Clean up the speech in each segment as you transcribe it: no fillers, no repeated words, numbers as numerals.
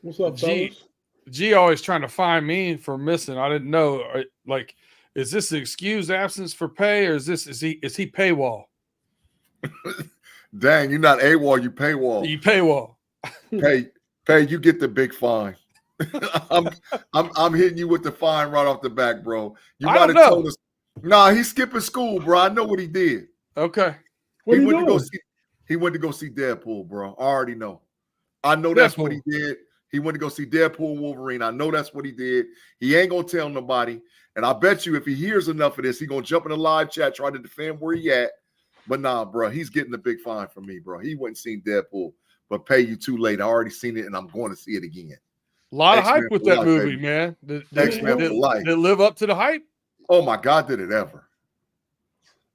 What's up, G fellas? G always trying to find me for missing. I didn't know. Like, is this an excused absence for pay, or is he paywall? Dang, you're not AWOL, you paywall. You paywall. Pay, you get the big fine. I'm hitting you with the fine right off the back, bro. You I might don't have know. told us. Nah, he's skipping school, bro. I know what he did. Okay. What He are you went to go doing? see. He went to go see Deadpool, bro. I already know. I know that's what he Deadpool. did. He went to go see Deadpool and Wolverine. I know that's what he did. He ain't gonna tell nobody. And I bet you if he hears enough of this, he gonna jump in the live chat, try to defend where he at. But nah, bro, he's getting the big fine from me, bro. He went and seen Deadpool, but pay you too late. I already seen it, and I'm going to see it again. A lot of X-Men hype with for that life, movie, baby. man. X-Men for life. Did it live up to the hype? Oh my God, did it ever?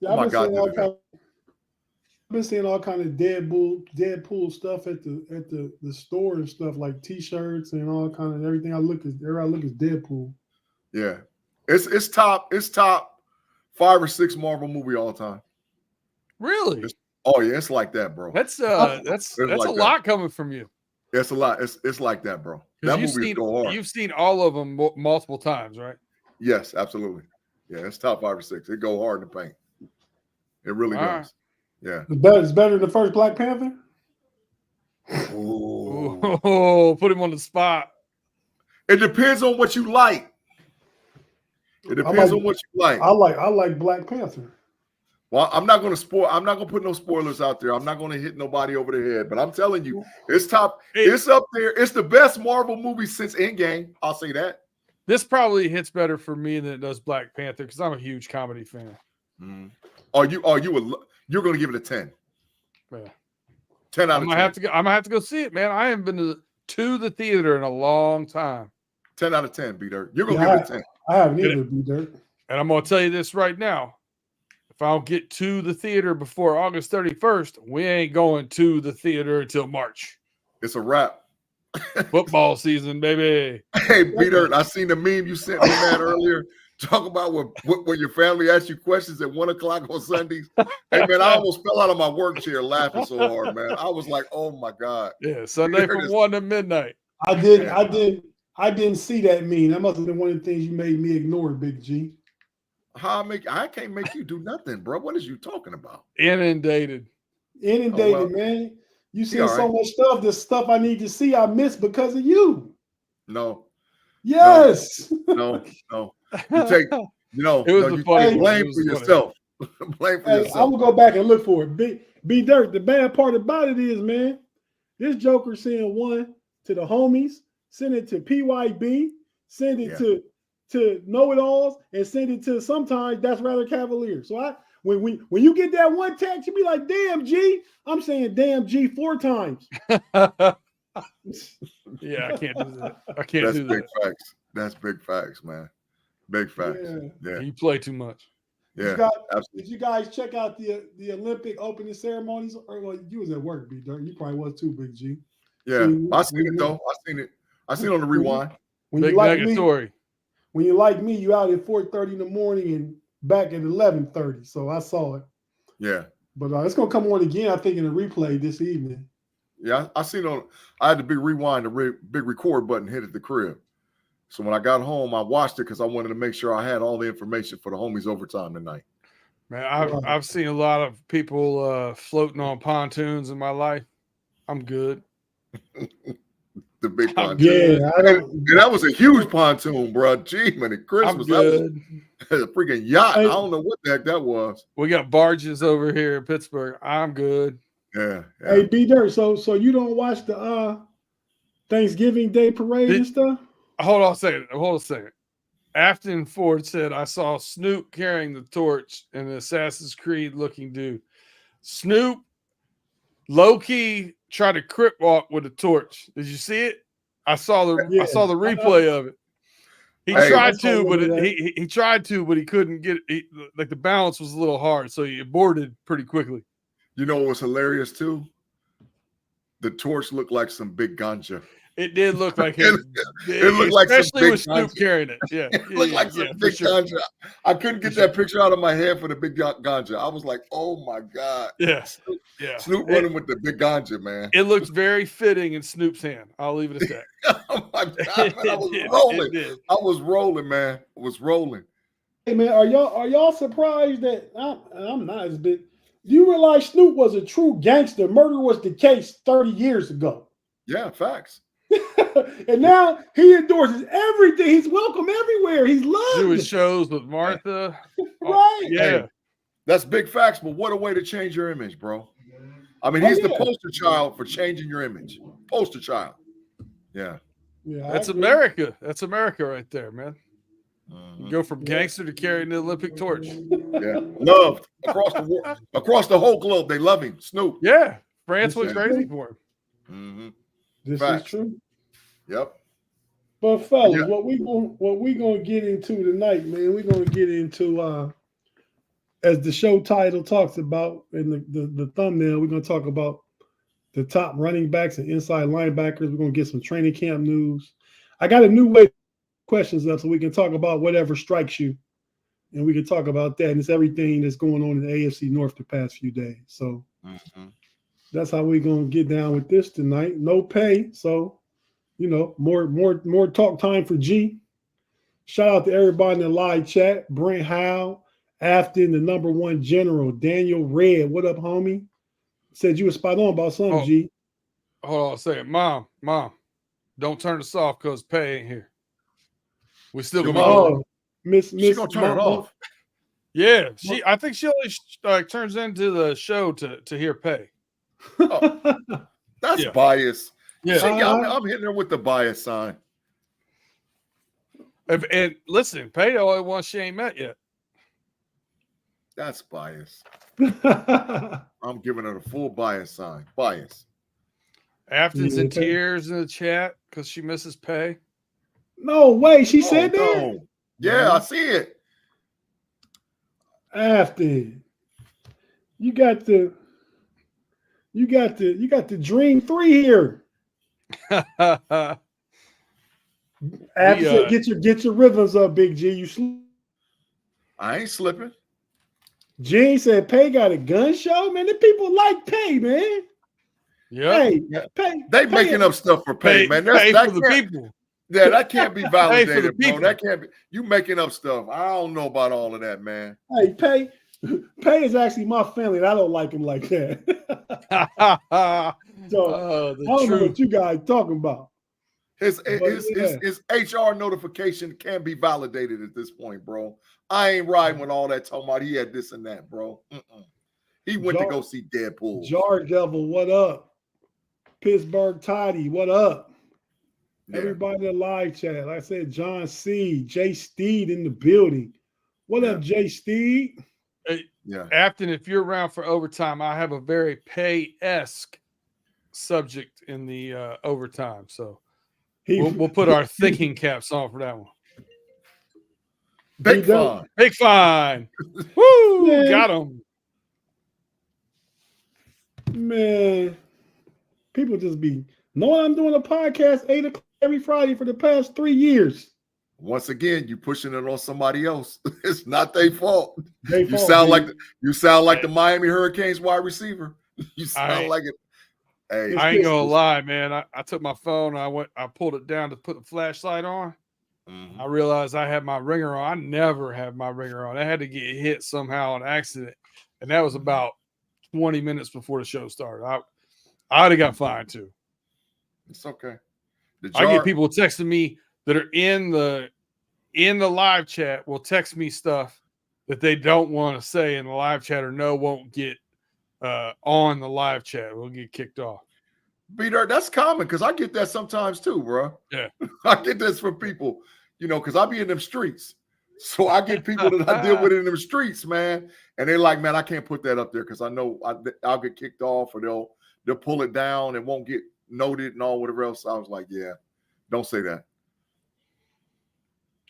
Yeah, Oh my God, did it ever? I've been seeing all kind of Deadpool stuff at the store and stuff like T-shirts and all kind of everything. Everywhere I look is Deadpool. Yeah, it's top 5 or 6 Marvel movie all time. Really? Oh yeah, it's like that, bro. That's like a that. lot coming from you. It's a lot. It's like that, bro. That movie go hard. You've seen all of them multiple times, right? Yes, absolutely. Yeah, it's top 5 or 6. It go hard in the paint. It really does. Right. Yeah. It's better than the first Black Panther. Ooh. Oh, put him on the spot. It depends on what you like. It depends on what you like. I like Black Panther. Well, I'm not gonna put no spoilers out there. I'm not gonna hit nobody over the head, but I'm telling you, it's top. It's up there. It's the best Marvel movie since Endgame. I'll say that. This probably hits better for me than it does Black Panther because I'm a huge comedy fan. Mm. You're gonna give it a 10. Yeah. 10 out of 10. I'm gonna have to go see it, man. I haven't been to the theater in a long time. 10 out of 10, B-Dirt. You're gonna give it a 10. I haven't either, B-Dirt. And I'm gonna tell you this right now. If I don't get to the theater before August 31st, we ain't going to the theater until March. It's a wrap. Football season, baby. Hey, B-Dirt, I seen the meme you sent me, man, earlier. Talk about when your family asks you questions at 1 o'clock on Sundays. Hey, man, I almost fell out of my work chair laughing so hard, man. I was like, oh my God. Yeah, Sunday from 1 to midnight. I didn't see that meme. That must have been one of the things you made me ignore, Big G. I can't make you do nothing, bro. What is you talking about? Inundated, man. You see so much stuff. The stuff I need to see, I missed because of you. No. Yes. No. You take, you blame for yourself. Blame for yourself. I'm gonna go back and look for it. B Dirt. The bad part about it is, man, this Joker send one to the homies, send it to PYB, send it to know-it-alls, and send it to sometimes that's rather cavalier. So when you get that one text, you be like, damn G. I'm saying damn G 4 times. Yeah, I can't do that. That's big facts. That's big facts, man. Big facts. Yeah. You play too much. Yeah. Did you guys check out the Olympic opening ceremonies? Or well, you was at work, B Dirt. You probably was too, Big G. Yeah, I seen it though. I seen it on the rewind. Big negatory. When you like me, you out at 4:30 in the morning and back at 11:30. So I saw it. Yeah. But it's gonna come on again, I think, in a replay this evening. Yeah, I seen it I had the big rewind, the big record button hit at the crib. So when I got home, I watched it because I wanted to make sure I had all the information for the homies overtime tonight. Man, I've seen a lot of people floating on pontoons in my life. I'm good. The big pontoon. Yeah, and that was a huge pontoon, bro. Gee, man, at Christmas, that was a freaking yacht. I don't know what the heck that was. We got barges over here in Pittsburgh. I'm good. Yeah. Hey, B Dirt. So you don't watch the Thanksgiving Day parade and stuff? Hold on a second. Afton Ford said, I saw Snoop carrying the torch and an Assassin's Creed looking dude. Snoop low-key tried to crip walk with a torch. Did you see it? I saw the replay of it. He tried to, but he couldn't get it. Like the balance was a little hard, so he aborted pretty quickly. You know what was hilarious too? The torch looked like some big ganja. It did look like him. It looked like some especially big with Snoop ganja. carrying it. Yeah, It looked like some big for sure. ganja. I couldn't get that picture out of my head for the big ganja. I was like, oh my God. Yeah, Snoop, yeah. Snoop running with the big ganja, man. It looked very fitting in Snoop's hand. I'll leave it at that. Oh my God, man. I was It rolling. did. I was rolling, man. I was rolling. Hey man, are y'all surprised that I'm not as big? Do you realize Snoop was a true gangster? Murder was the case 30 years ago. Yeah, facts. And now he endorses everything. He's welcome everywhere. He's loved. Doing shows with Martha. Right. Yeah. Hey, that's big facts, but what a way to change your image, bro. I mean, he's the poster child for changing your image. Poster child. Yeah. Yeah, That's America. That's America right there, man. Mm-hmm. You go from gangster to carrying the Olympic torch. Yeah. Loved across the world, across the whole globe. They love him. Snoop. Yeah. France went crazy for him. Mm-hmm. This Facts. is true. Yep. But fellas, Yeah. what we gonna get into tonight, man? We're gonna get into as the show title talks about in the thumbnail, we're gonna talk about the top running backs and inside linebackers. We're gonna get some training camp news. I got a new way to questions up so we can talk about whatever strikes you, and we can talk about that. And it's everything that's going on in the AFC North the past few days. So that's how we're gonna get down with this tonight. No pay, so you know, more talk time for G. Shout out to everybody in the live chat. Brent Howe, Afton, the #1 general, Daniel Red. What up, homie? Said you were spot on about something, G. Hold on a second. Mom, don't turn us off because Pay ain't here. We still gonna Miss gonna turn it off. Yeah, I think she only turns into the show to hear Pay. Oh, that's bias. Yeah, I'm hitting her with the bias sign. And listen, Pay the only one she ain't met yet. That's bias. I'm giving her the full bias sign. Bias. Afton's in tears in the chat because she misses Pay. No way, she said that. No. Yeah, I see it. Afton, you got the Dream 3 here. Afton said, get your rhythms up, Big G. You I ain't slipping. Gene said, Pay got a gun show, man. The people like Pay, man. Yeah, hey, Pay. They making up stuff for Pay, man. Pay for the people. Yeah, that can't be validated, bro. people. That can't be. You making up stuff. I don't know about all of that, man. Hey, Pay is actually my family, and I don't like him like that. So I don't know what you guys talking about. His HR notification can be validated at this point, bro. I ain't riding with all that talking about he had this and that, bro. He went to go see Deadpool. Jar Devil, what up? Pittsburgh Toddy, what up? Yeah. Everybody in the live chat. Like I said, John C. Jay Steed in the building. What up, Jay Steed? Hey, yeah. Afton, if you're around for overtime, I have a very Pay-esque subject in the overtime. So we'll put our thinking caps on for that one. Big fine. Big fine. Woo! Man. Got him. Man, people just be knowing I'm doing a podcast 8 o'clock every Friday for the past 3 years. Once again, you pushing it on somebody else. It's not their fault. You sound like the Miami Hurricanes wide receiver. You sound like it. Hey, I ain't gonna lie, man. I took my phone. I pulled it down to put the flashlight on. I realized I had my ringer on. I never have my ringer on. I had to get hit somehow on accident, and that was about 20 minutes before the show started. I'd have got fined too. It's okay. I get people texting me that are in the live chat will text me stuff that they don't want to say in the live chat or won't get on the live chat. We'll get kicked off. Peter, that's common because I get that sometimes too, bro. Yeah. I get this from people, because I be in them streets. So I get people that I deal with in them streets, man. And they're like, man, I can't put that up there because I know I'll get kicked off or they'll pull it down and won't get noted and all whatever else. I was like, yeah, don't say that.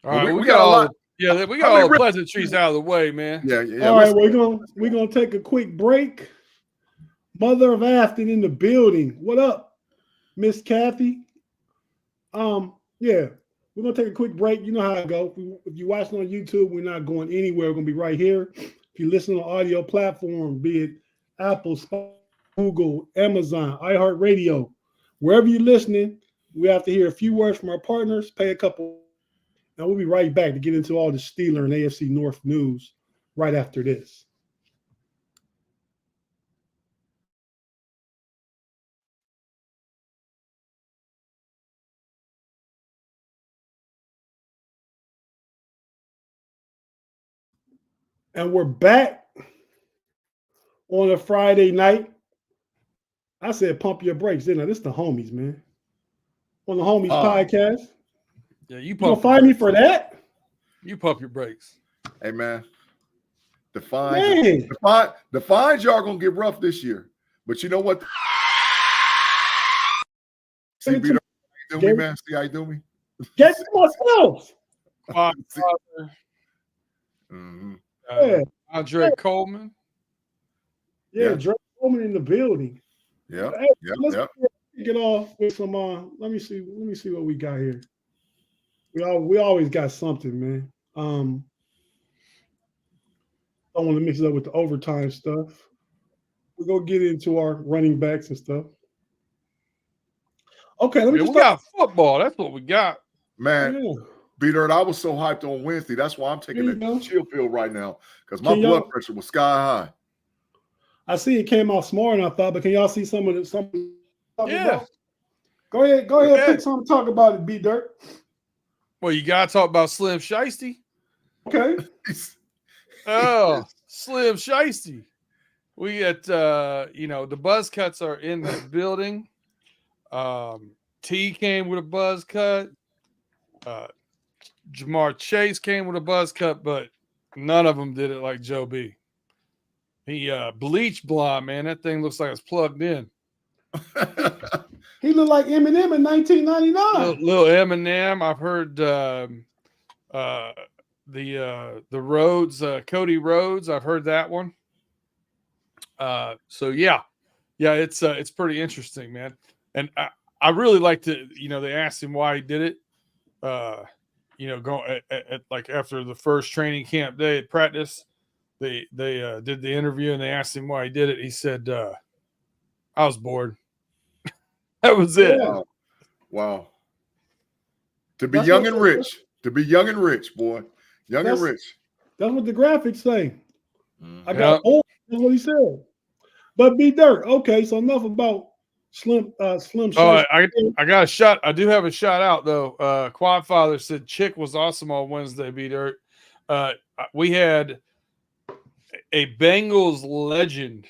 All right, we got all the pleasantries out of the way, man. Yeah. All right, we're gonna take a quick break. Mother of Afton in the building. What up, Miss Kathy? Yeah, we're gonna take a quick break. You know how it go. If you're watching on YouTube, we're not going anywhere. We're gonna be right here. If you listen on audio platform, be it Apple, Spotify, Google, Amazon, iHeartRadio, wherever you're listening, we have to hear a few words from our partners, pay a couple, and we'll be right back to get into all the Steeler and AFC North news right after this. And we're back on a Friday night. I said pump your brakes, didn't I? This is the homies, man. On the homies podcast. Yeah, you gonna find me for that? You pump your brakes. Hey, man. The fines y'all gonna get rough this year. But you know what? See, Peter, how you do me, man? See how you do me? Get to myself. Andre Coleman. Yeah, Dre Coleman in the building. Yeah. Hey, let's get off with some. Let me see what we got here. We always got something, man. I don't want to mix it up with the overtime stuff. We're gonna get into our running backs and stuff. Okay, let me we got football. That's what we got, man. B-Dirt, I was so hyped on Wednesday. That's why I'm taking a chill pill right now because my blood pressure was sky high. I see it came out smaller than I thought, but can y'all see some of the something? Yeah. Go ahead, pick something to talk about it, B-Dirt. Well, you gotta talk about Slim Shiesty. Okay. Oh, Slim Shiesty. We got the buzz cuts are in the building. T came with a buzz cut. Jamar Chase came with a buzz cut, but none of them did it like Joe B. He bleached blonde, man. That thing looks like it's plugged in. He looked like Eminem in 1999. Little Eminem. I've heard the Rhodes, Cody Rhodes. I've heard that one. So yeah, it's pretty interesting, man. And I really like to, they asked him why he did it. Going at like after the first training camp day at practice, they did the interview and they asked him why he did it. He said, "I was bored." That was it. Wow. To be young and rich. To be young and rich, boy. Young and rich. That's what the graphics say. I got old. That's what he said. But B-Dirt. Okay, so enough about Slim. Oh, I got a shot. I do have a shout out though. Quad Father said Chick was awesome on Wednesday. B-Dirt. We had a Bengals legend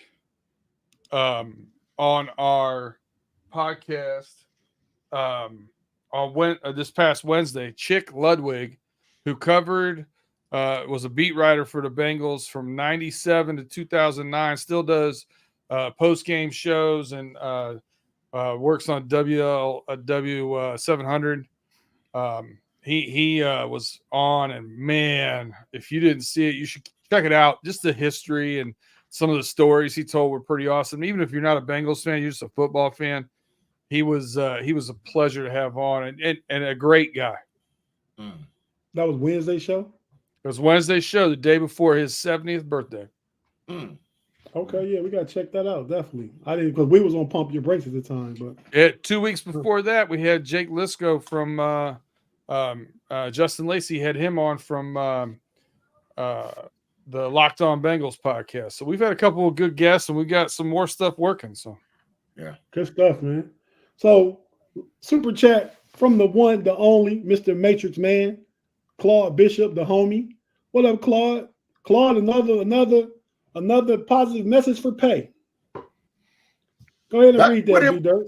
on our podcast on this past Wednesday. Chick Ludwig, who covered was a beat writer for the Bengals from 97 to 2009, still does post-game shows and works on WLW 700. He was on, and man, if you didn't see it, you should check it out. Just the history and some of the stories he told were pretty awesome. Even if you're not a Bengals fan, you're just a football fan. He was a pleasure to have on, and a great guy. That was Wednesday's show? It was Wednesday's show, the day before his 70th birthday. Okay, yeah, we got to check that out, definitely. I didn't, because we was on Pump Your Brakes at the time. But 2 weeks before that, we had Jake Lisco from Justin Lacey had him on from the Locked On Bengals podcast. So we've had a couple of good guests, and we got some more stuff working. So, yeah, good stuff, man. So, super chat from the one, the only, Mr. Matrix Man, Claude Bishop, the homie. What up, Claude? Claude, another positive message for Pay. Go ahead and read that, B-Dirt.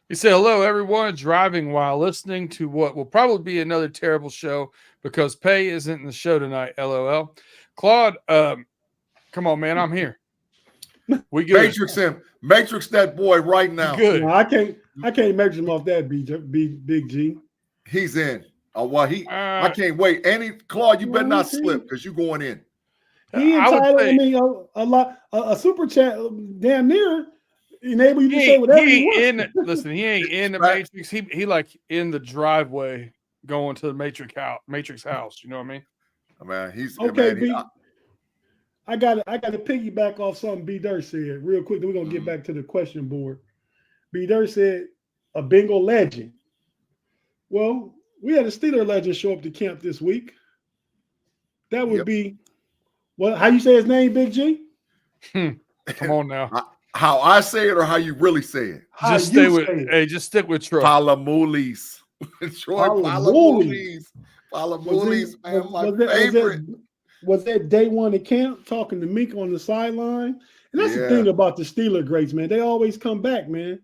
He said, "Hello, everyone. Driving while listening to what will probably be another terrible show because Pay isn't in the show tonight. LOL." Claude, come on, man. I'm here. We good. Matrix him. Matrix that boy right now. Good. No, I can't matrix him off that, Big G. He's in. I can't wait. Claude, you better not slip because you're going in. He entitled. A super chat, damn near. enable you to say whatever you want. Listen, he ain't in the Matrix. He like in the driveway going to the Matrix house. You know what I mean? Man, he's okay. Man, I got to piggyback off something B Dirt said real quick. Then we're gonna get back to the question board. B Dirt said a Bengal legend. Well, we had a Steeler legend show up to camp this week. That would be what? How you say his name, Big G? Come on now. How I say it or how you really say it? Just stick with Troy. Palamulis. Troy Palamulis. Palamulis, man, my favorite. Was that day one of camp talking to Meek on the sideline? And that's the thing about the Steeler greats, man. They always come back, man.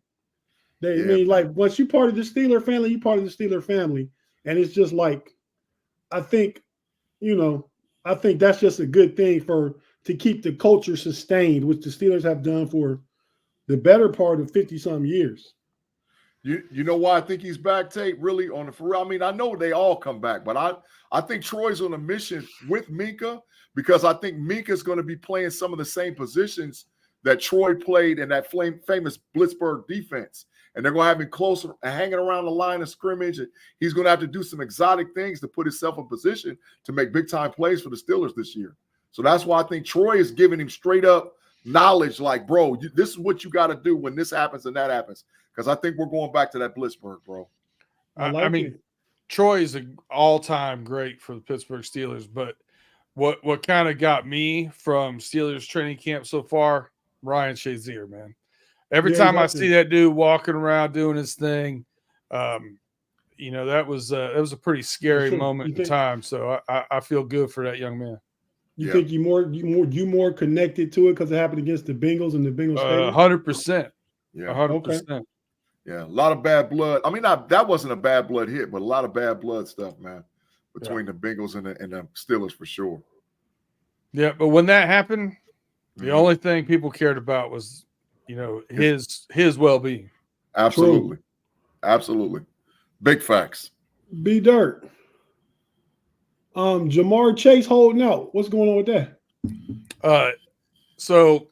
I mean, like, once you're part of the Steeler family, you're part of the Steeler family. And it's just like, I think that's just a good thing to keep the culture sustained, which the Steelers have done for the better part of 50-some years. You know why I think he's back, Tate, really on the for real? I mean, I know they all come back, but I think Troy's on a mission with Minka because I think Minka's going to be playing some of the same positions that Troy played in that famous Blitzburg defense. And they're going to have him closer, hanging around the line of scrimmage. And he's going to have to do some exotic things to put himself in position to make big-time plays for the Steelers this year. So that's why I think Troy is giving him straight-up knowledge like, bro, this is what you got to do when this happens and that happens. Because I think we're going back to that Blitzburg, bro. I mean, Troy is an all-time great for the Pittsburgh Steelers. But what kind of got me from Steelers training camp so far, Ryan Shazier, man. Every time I see that dude walking around doing his thing, that was a pretty scary moment in time. So I feel good for that young man. You think you more connected to it because it happened against the Bengals and the Bengals? 100%. Yeah, 100%. Okay. Yeah, a lot of bad blood. I mean, that wasn't a bad blood hit, but a lot of bad blood stuff, man, between the Bengals and the Steelers for sure. Yeah, but when that happened, the only thing people cared about was his well-being. Absolutely. True. Absolutely. Big facts. B Dirt. Jamar Chase holding out. What's going on with that? So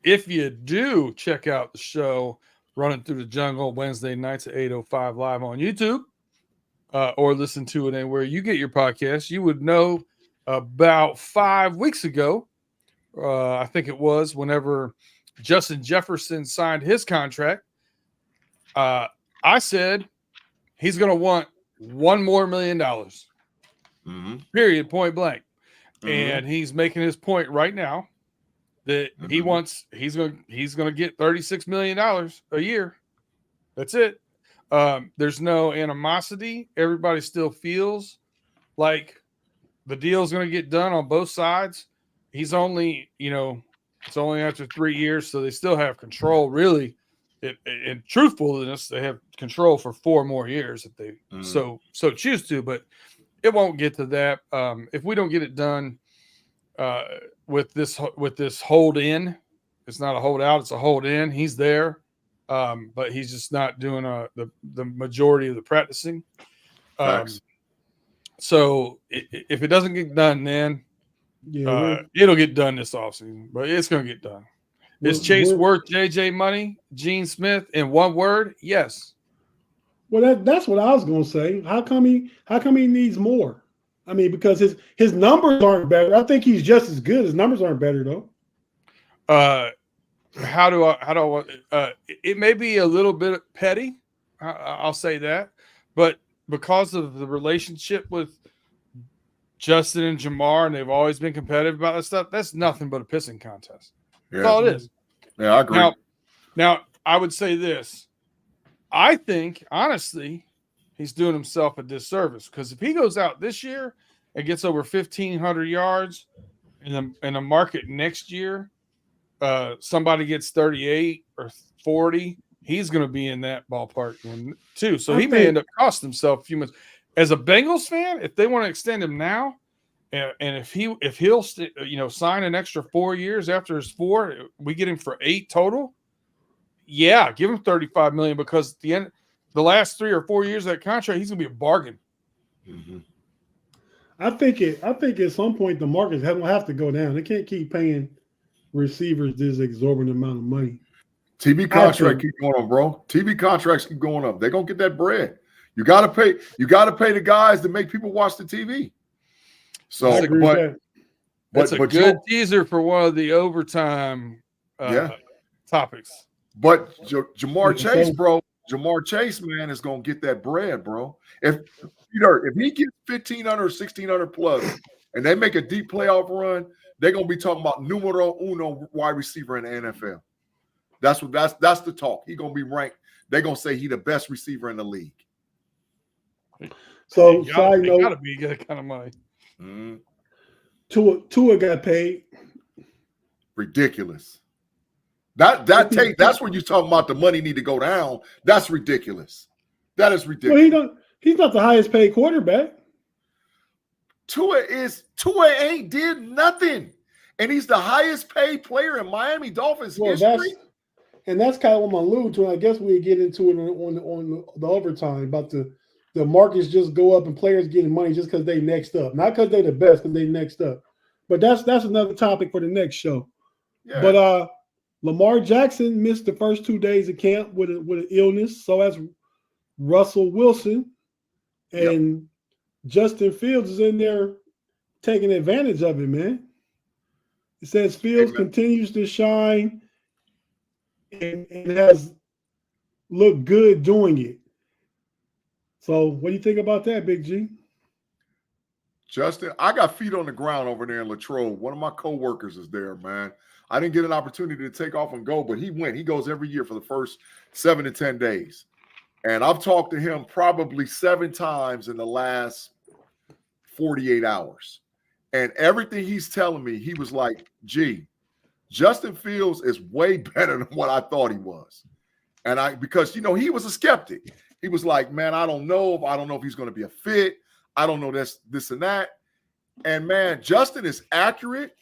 if you do check out the show Running Through the Jungle Wednesday nights at 8:05 live on YouTube, or listen to it anywhere you get your podcast, you would know about 5 weeks ago, I think it was, whenever Justin Jefferson signed his contract, I said he's going to want $1 more million. Period, point blank. And he's making his point right now that he's going to get $36 million a year. That's it. There's no animosity. Everybody still feels like the deal's going to get done on both sides. He's only, it's only after 3 years, so they still have control. Really, in truthfulness, they have control for 4 more years if they so choose to. But it won't get to that if we don't get it done with this hold in. It's not a hold out; it's a hold in. He's there, but he's just not doing the majority of the practicing. So if it doesn't get done, then. It'll get done this offseason, but it's going to get done. Is Chase worth JJ money? Gene Smith in one word? Yes. Well, that's what I was going to say. How come he needs more? I mean, because his numbers aren't better. I think he's just as good. His numbers aren't better though. How do I it may be a little bit petty. I'll say that, but because of the relationship with Justin and Jamar, and they've always been competitive about that stuff, that's nothing but a pissing contest. That's all it is. Yeah, I agree. Now, I would say this. I think, honestly, he's doing himself a disservice because if he goes out this year and gets over 1,500 yards in the market next year, somebody gets 38 or 40, he's going to be in that ballpark too. So he may end up costing himself a few months. As a Bengals fan, if they want to extend him now, and if he'll sign an extra 4 years after his 4, we get him for 8 total. Yeah, give him $35 million because the last 3 or 4 years of that contract, he's gonna be a bargain. I think at some point the markets will have to go down. They can't keep paying receivers this exorbitant amount of money. TV contract keep going on, bro. TV contracts keep going up. They're gonna get that bread. You gotta pay the guys to make people watch the TV. So, that's a good teaser for one of the overtime topics. But Jamar Chase, bro, Jamar Chase, man, is gonna get that bread, bro. If he gets 1,500 or 1,600 plus, and they make a deep playoff run, they're gonna be talking about numero uno wide receiver in the NFL. That's the talk. He's gonna be ranked. They're gonna say he's the best receiver in the league. So side note, gotta be that kind of money. Mm-hmm. Tua got paid. Ridiculous. That's when you're talking about the money need to go down. That's ridiculous. That is ridiculous. Well, he's not the highest paid quarterback. Tua ain't did nothing, and he's the highest paid player in Miami Dolphins history. That's kind of what I'm alluding to. I guess we get into it on the overtime about the markets just go up and players getting money just because they next up, not because they the best, because they next up. But that's another topic for the next show. Yeah. But Lamar Jackson missed the first 2 days of camp with an illness. So has Russell Wilson, and Justin Fields is in there taking advantage of it, man. It says Fields continues to shine and has looked good doing it. So what do you think about that, Big G? Justin, I got feet on the ground over there in Latrobe. One of my co-workers is there, man. I didn't get an opportunity to take off and go, but he went. He goes every year for the first 7 to 10 days. And I've talked to him probably 7 times in the last 48 hours. And everything he's telling me, he was like, gee, Justin Fields is way better than what I thought he was. And because, he was a skeptic. He was like, man, I don't know if he's going to be a fit. I don't know this and that. And, man, Justin is accurate.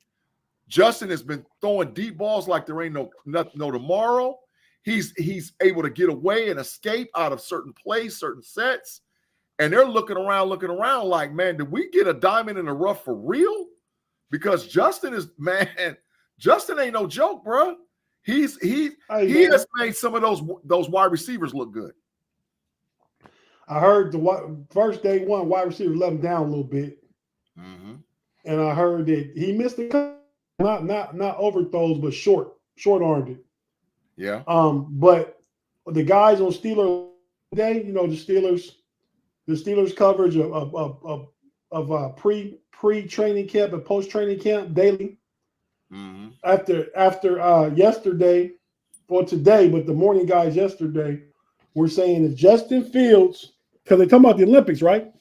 Justin has been throwing deep balls like there ain't no tomorrow. He's able to get away and escape out of certain plays, certain sets. And they're looking around like, man, did we get a diamond in the rough for real? Because Justin ain't no joke, bro. He has made some of those wide receivers look good. I heard the first day one wide receiver let him down a little bit, and I heard that he missed the not overthrows, but short-armed it. Yeah. But the guys on Steelers day, the Steelers coverage of pre-training camp and post-training camp daily. After yesterday or today, but the morning guys yesterday were saying if Justin Fields, because they're talking about the Olympics, right?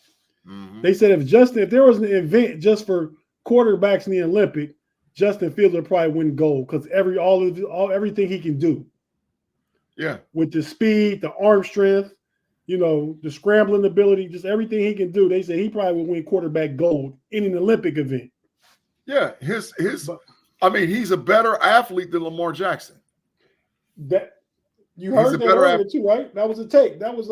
They said if there was an event just for quarterbacks in the Olympic, Justin Fields would probably win gold because everything he can do. Yeah. With the speed, the arm strength, the scrambling ability, just everything he can do. They say he probably would win quarterback gold in an Olympic event. Yeah, he's a better athlete than Lamar Jackson. That you heard that earlier too, right? That was a take. That was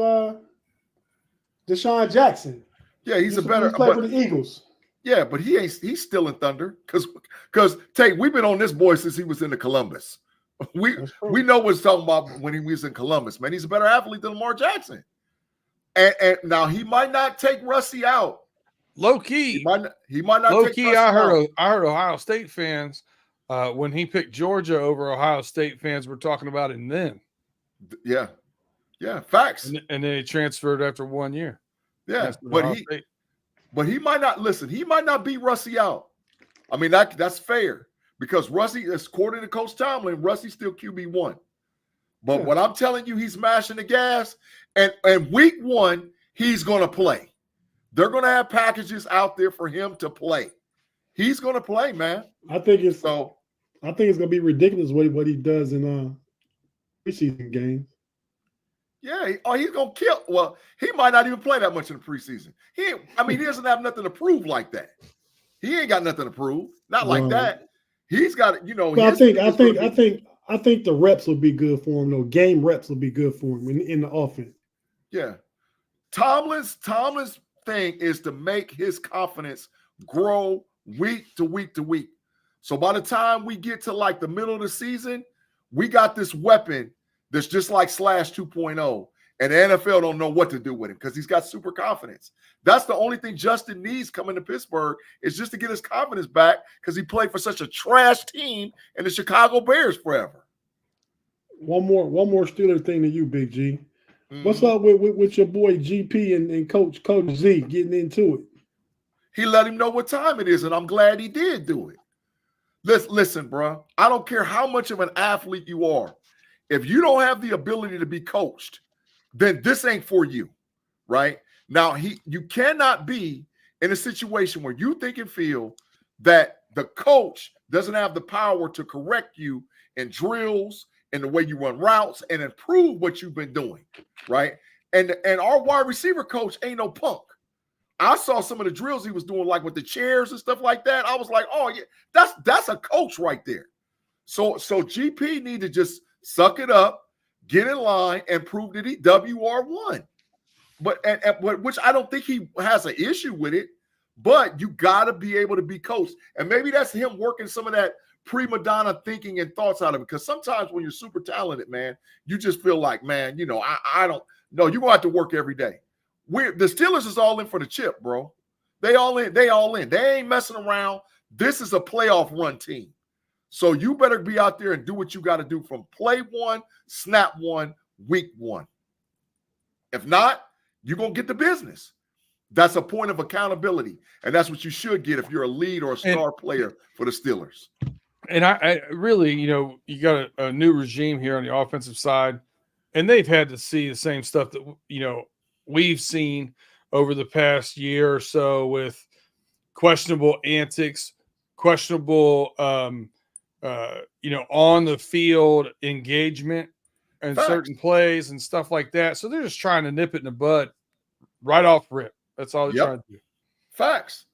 Deshaun Jackson. Yeah, he's a better. He played for the Eagles. Yeah, but he's still in Thunder because Tate, we've been on this boy since he was in the Columbus. We know what he's talking about when he was in Columbus, man. He's a better athlete than Lamar Jackson. And now he might not take Rusty out. Low key. He might not low take key. I heard Ohio State fans when he picked Georgia over Ohio State fans were talking about him then. Yeah. Yeah, facts. And then he transferred after 1 year. Yeah, but he might not listen. He might not beat Rusty out. I mean, that's fair because Rusty is, according to Coach Tomlin, Rusty's still QB1. But what I'm telling you, he's mashing the gas. And week 1, he's going to play. They're going to have packages out there for him to play. He's going to play, man. I think it's going to be ridiculous what he does in preseason games. Yeah, he's going to kill. Well, he might not even play that much in the preseason. He doesn't have nothing to prove like that. He ain't got nothing to prove. Not like that. He's got, I think the reps will be good for him, though. Game reps will be good for him in the offense. Yeah. Tomlin's thing is to make his confidence grow week to week to week. So by the time we get to like the middle of the season, we got this weapon that's just like Slash 2.0, and the NFL don't know what to do with him because he's got super confidence. That's the only thing Justin needs coming to Pittsburgh is just to get his confidence back because he played for such a trash team in the Chicago Bears forever. One more Steeler thing to you, Big G. What's up with your boy GP and Coach Z getting into it? He let him know what time it is, and I'm glad he did do it. Listen, bro, I don't care how much of an athlete you are. If you don't have the ability to be coached, then this ain't for you, right? Now, you cannot be in a situation where you think and feel that the coach doesn't have the power to correct you in drills and the way you run routes and improve what you've been doing, right? And our wide receiver coach ain't no punk. I saw some of the drills he was doing, like with the chairs and stuff like that. I was like, oh, yeah, that's a coach right there. So GP need to just suck it up, get in line, and prove that he WR1. But which I don't think he has an issue with it, but you got to be able to be coached. And maybe that's him working some of that prima donna thinking and thoughts out of it. Because sometimes when you're super talented, man, you just feel like, man, I don't know. You're going to have to work every day. The Steelers is all in for the chip, bro. They all in. They ain't messing around. This is a playoff run team. So you better be out there and do what you got to do from play one, snap one, week one. If not, you're going to get the business. That's a point of accountability. And that's what you should get if you're a lead or a star player for the Steelers. And I really, you got a new regime here on the offensive side, and they've had to see the same stuff that, we've seen over the past year or so with questionable antics, questionable, on the field engagement and certain plays and stuff like that. So they're just trying to nip it in the bud right off rip. That's all they're trying to do. Facts.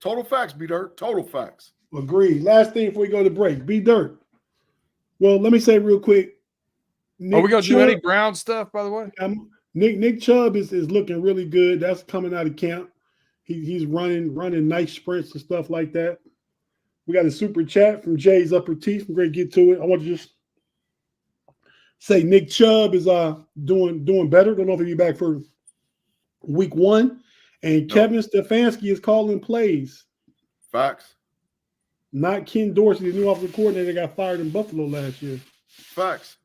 Total facts, B-Dirt. Total facts. Agreed. Last thing before we go to break. B-Dirt. Well, let me say real quick. Are we going to do any Brown stuff, by the way? Nick Chubb is looking really good. That's coming out of camp. He's running nice sprints and stuff like that. We got a super chat from Jay's Upper Teeth. We're going to get to it. I want to just say Nick Chubb is doing better. Don't know if he'll be back for week one. And Kevin Stefanski is calling plays. Facts. Not Ken Dorsey, the new offensive coordinator that got fired in Buffalo last year. Facts.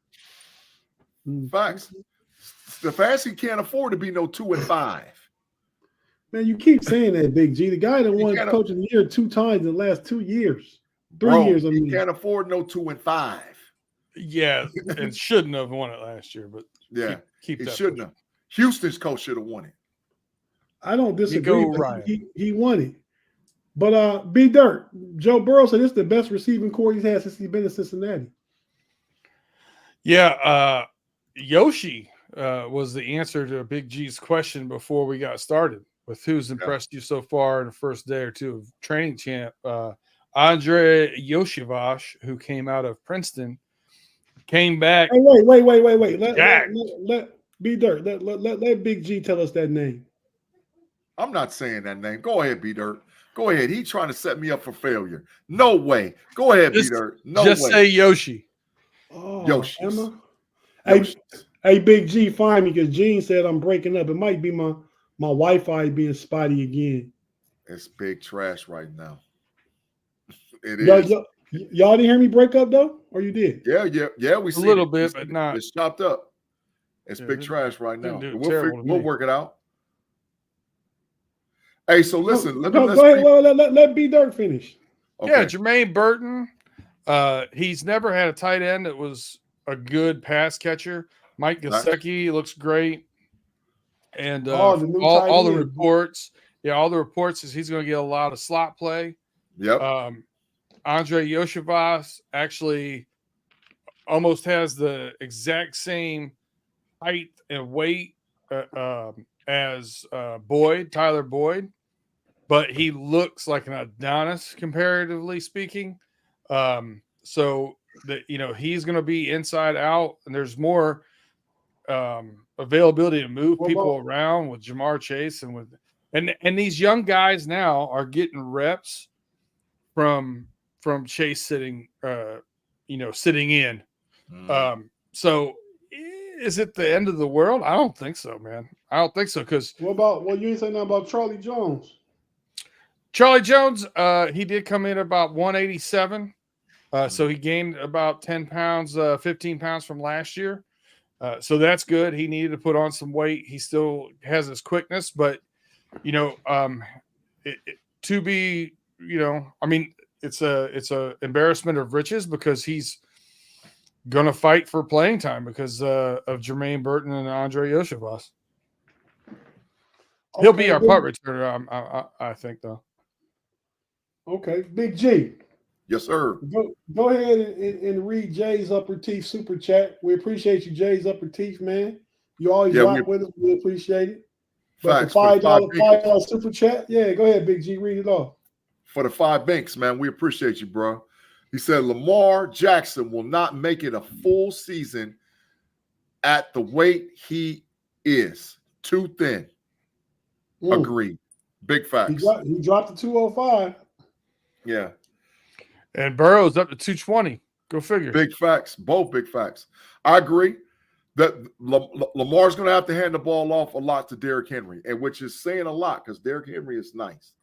Facts. Stefanski can't afford to be no 2-5. Man, you keep saying that, Big G. The guy that won Coach of the Year 2 times in the last 2 years. 3 years. He can't afford no 2-5. Yeah, and shouldn't have won it last year, but keep that. He shouldn't have. Houston's coach should have won it. I don't disagree. He won it. But B-Dirt, Joe Burrow said this is the best receiving core he's had since he's been in Cincinnati. Yeah, Yoshi was the answer to Big G's question before we got started with who's impressed you so far in the first day or two of training camp. Andre Yoshivas, who came out of Princeton, came back. Hey, wait. Let B-Dirt, let Big G tell us that name. I'm not saying that name. Go ahead, B-Dirt. Go ahead. He's trying to set me up for failure. No way. Go ahead, B-Dirt. No way. Just say Yoshi. Oh, Yoshi. Hey, Big G, find me because Gene said I'm breaking up. It might be my Wi-Fi being spotty again. It's big trash right now. It is. Y'all didn't hear me break up though, or you did? Yeah. We see a little bit, but not. It's chopped up. It's big trash right now. We'll work it out. Hey, so listen. Go ahead. Let B-Dirt finish. Okay. Yeah, Jermaine Burton. He's never had a tight end that was a good pass catcher. Mike Gesicki looks great. And all the reports is he's going to get a lot of slot play. Yep. Andre Yoshivas actually almost has the exact same height and weight as Tyler Boyd, but he looks like an Adonis comparatively speaking. So that he's going to be inside out, and there's more availability to move people around with Jamar Chase and these young guys now are getting reps from Chase sitting in. So is it the end of the world? I don't think so, man. I don't think so. Because you ain't saying nothing about Charlie Jones. Charlie Jones, he did come in about 187. So he gained about 10 pounds, 15 pounds from last year. So that's good. He needed to put on some weight. He still has his quickness, but to be, I mean, it's a embarrassment of riches because he's going to fight for playing time because of Jermaine Burton and Andre Yoshivas. He'll be our punt returner, I think, though. Okay, Big G. Yes, sir. Go ahead and read Jay's Upper Teeth super chat. We appreciate you, Jay's Upper Teeth, man. You always rock with us. We appreciate it. But the $5 super chat, go ahead, Big G, read it off. For the 5 banks, man, we appreciate you, bro. He said Lamar Jackson will not make it a full season at the weight he is. Too thin. Agreed. Big facts. He dropped to 205. Yeah. And Burrow's up to 220. Go figure. Big facts. Both big facts. I agree that Lamar's going to have to hand the ball off a lot to Derrick Henry, and which is saying a lot because Derrick Henry is nice.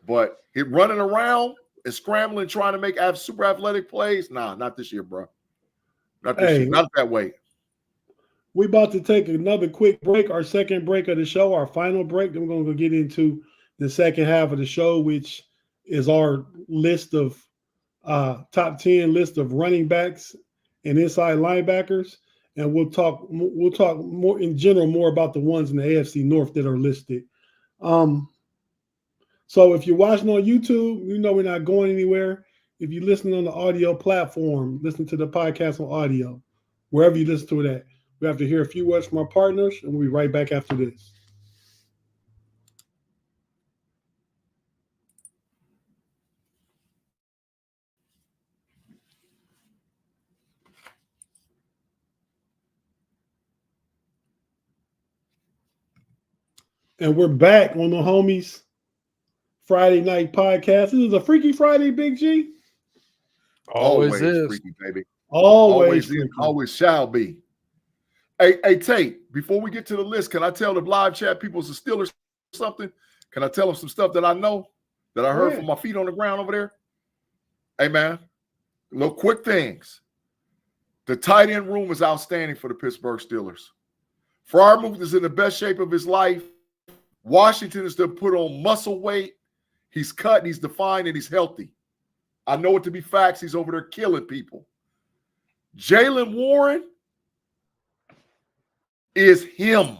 But he running around and scrambling, trying to make super athletic plays, nah, not this year, bro. Not this year. Not that way. We about to take another quick break, our second break of the show, our final break. Then we're going to get into the second half of the show, which is our list of top 10 list of running backs and inside linebackers. And we'll talk more in general, more about the ones in the AFC North that are listed. So if you're watching on YouTube, you know we're not going anywhere. If you're listening on the audio platform, listen to the podcast on audio, wherever you listen to it at. We have to hear a few words from our partners, and we'll be right back after this. And we're back on the Homies Friday Night Podcast. This is a Freaky Friday, Big G. Always is. Freaky, baby. Always shall be. Hey, Tate, before we get to the list, can I tell the live chat people it's a Steelers something? Can I tell them some stuff that I know, that I heard from my feet on the ground over there? Hey, man, little quick things. The tight end room is outstanding for the Pittsburgh Steelers. Freiermuth is in the best shape of his life. Washington is to put on muscle weight. He's cut, he's defined, and he's healthy. I know it to be facts. He's over there killing people. Jaylen Warren is him.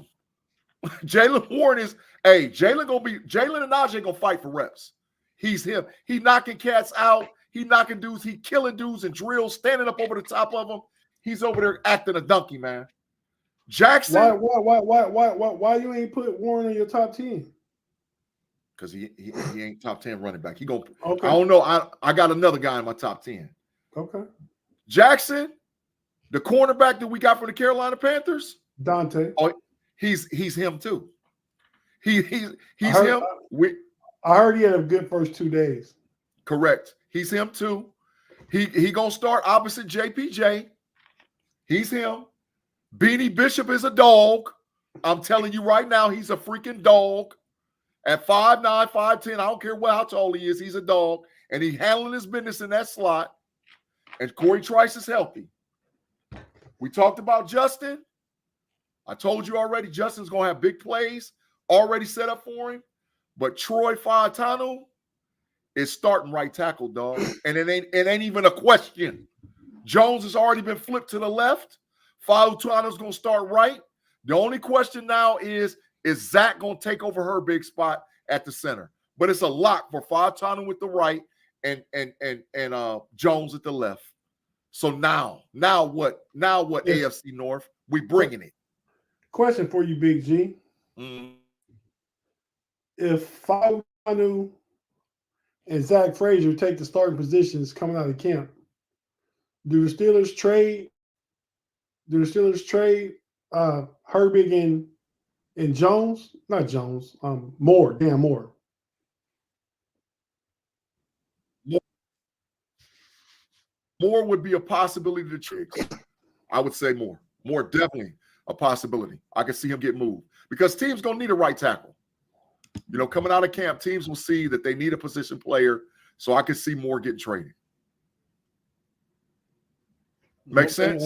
Jaylen Warren is, Jaylen and Najee gonna fight for reps. He's him. He knocking cats out. He knocking dudes. He killing dudes in drills, standing up over the top of them. He's over there acting a donkey, man. Jackson. Why you ain't put Warren on your top 10? Because he ain't top 10 running back. He gonna. Okay. I don't know. I got another guy in my top 10. Okay. Jackson, the cornerback that we got from the Carolina Panthers. Dante. Oh, he's him too. He's him. I heard he had a good first 2 days. Correct. He's him too. He gonna start opposite JPJ. He's him. Beanie Bishop is a dog. I'm telling you right now, he's a freaking dog. At 5'9", 5'10", I don't care how tall he is, he's a dog. And he's handling his business in that slot. And Corey Trice is healthy. We talked about Justin. I told you already, Justin's going to have big plays already set up for him. But Troy Fautanu is starting right tackle, dog. And it ain't even a question. Jones has already been flipped to the left. Fautanu's going to start right. The only question now is Zach going to take over her big spot at the center? But it's a lock for Fautanu with the right and Jones at the left. So now what? Now what? AFC North, we bringing it. Question for you, Big G. If Fautanu and Zach Frazier take the starting positions coming out of camp, do the Steelers trade Herbig and Jones? Not Jones. Moore. Dan Moore. Moore would be a possibility to trade. I would say more. More definitely a possibility. I can see him get moved because teams gonna need a right tackle. You know, coming out of camp, teams will see that they need a position player. So I can see more getting traded. Make sense?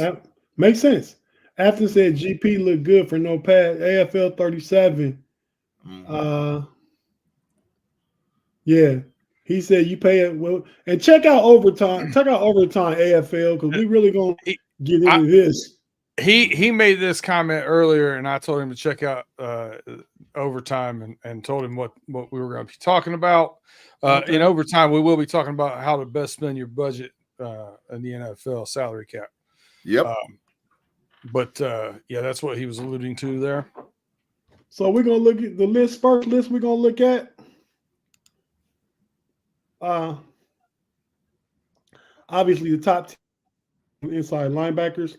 Makes sense. Afton said GP looked good for no pass. AFL 37. Yeah. He said you pay it well. And check out overtime. Check out overtime AFL because we really gonna get into this. He made this comment earlier, and I told him to check out overtime and told him what we were going to be talking about. Okay. In overtime, we will be talking about how to best spend your budget in the NFL salary cap. Yep. Yeah, that's what he was alluding to there. So we're gonna look at the list. First list we're gonna look at. Obviously the top 10 inside linebackers.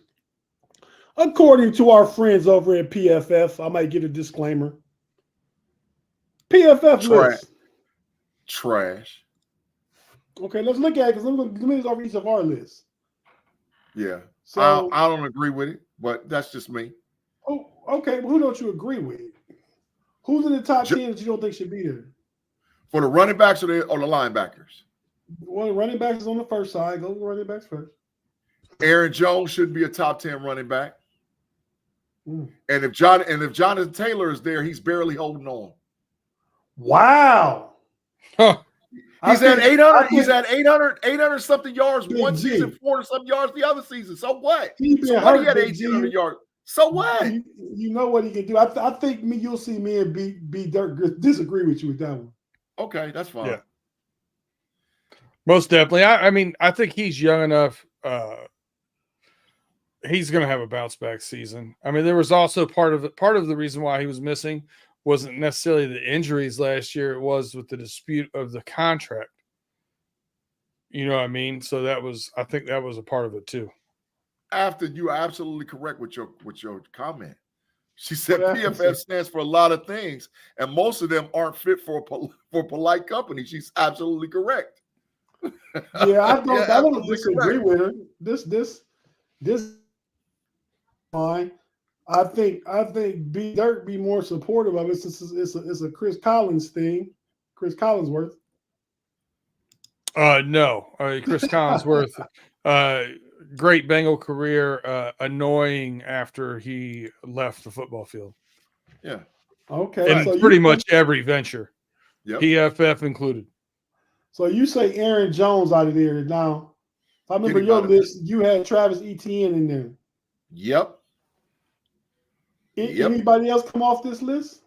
According to our friends over at PFF, I might get a disclaimer. PFF list. Trash. Okay, let's look at it because let me over each of our lists. Yeah. So I don't agree with it, but that's just me. Oh, okay. But who don't you agree with? Who's in the top 10 that you don't think should be there? For the running backs or the linebackers? Well, the running backs is on the first side. Go with the running backs first. Aaron Jones should be a top 10 running back. And if Jonathan Taylor is there, he's barely holding on. Wow. He's at 800. He's at 800 something yards one season, 400 something yards the other season. So what? So what? He had 1,800 yards. So what? You know what he can do. I think you'll see me and B Dirk disagree with you with that one. Okay, that's fine. Yeah. Most definitely. I mean, I think he's young enough. He's going to have a bounce back season. I mean, there was also part of the reason why he was missing wasn't necessarily the injuries last year. It was with the dispute of the contract. You know what I mean? So I think that was a part of it too. After you are absolutely correct with your comment. She said PFF stands for a lot of things, and most of them aren't fit for polite company. She's absolutely correct. Yeah, I don't disagree with her. This fine. I think B Dirt be more supportive of it. It's a Chris Collins thing. Chris Collinsworth. No. Chris Collinsworth, great Bengal career, annoying after he left the football field. Yeah. Okay. And so pretty much every venture. Yep. PFF included. So you say Aaron Jones out of there. Now, I remember your list, you had Travis Etienne in there. Yep. Anybody else come off this list?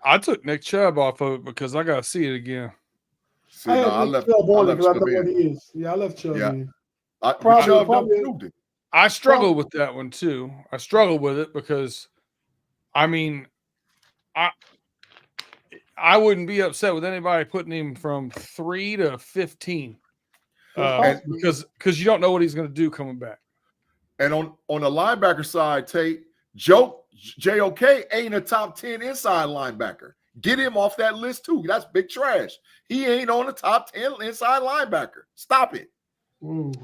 I took Nick Chubb off of it because I got to see it again. See, I left Chubb on it because I know what he is. Yeah, I left Chubb in. Probably. I struggled with that one too. I struggled with it because, I mean, I wouldn't be upset with anybody putting him from 3 to 15 because you don't know what he's going to do coming back. And on the linebacker side, Tate, JOK ain't a top 10 inside linebacker. Get him off that list too. That's big trash. He ain't on the top 10 inside linebacker. Stop it.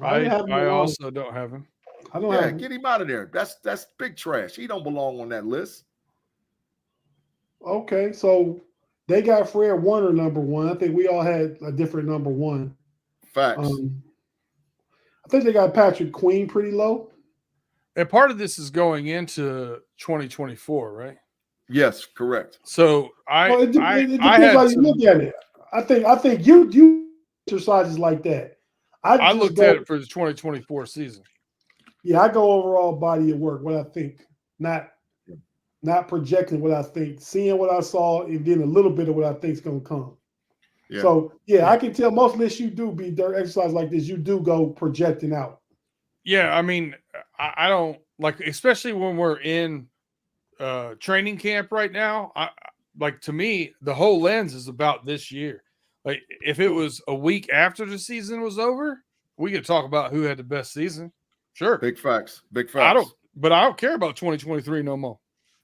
I also don't have him. Get him out of there. That's big trash. He don't belong on that list. Okay, so they got Fred Warner number 1. I think we all had a different number 1. Facts. I think they got Patrick Queen pretty low. And part of this is going into 2024, right? Yes, correct. So it depends how you look at it. I think you exercises like that. I looked at it for the 2024 season. Yeah, I go overall body of work, what I think, not projecting what I think, seeing what I saw, and then a little bit of what I think is going to come. Yeah. So, I can tell most lists you do be dirt exercise like this, you do go projecting out. Yeah, I mean, I don't like, especially when we're in training camp right now. To me, the whole lens is about this year. Like, if it was a week after the season was over, we could talk about who had the best season. Sure, big facts. I don't care about 2023 no more.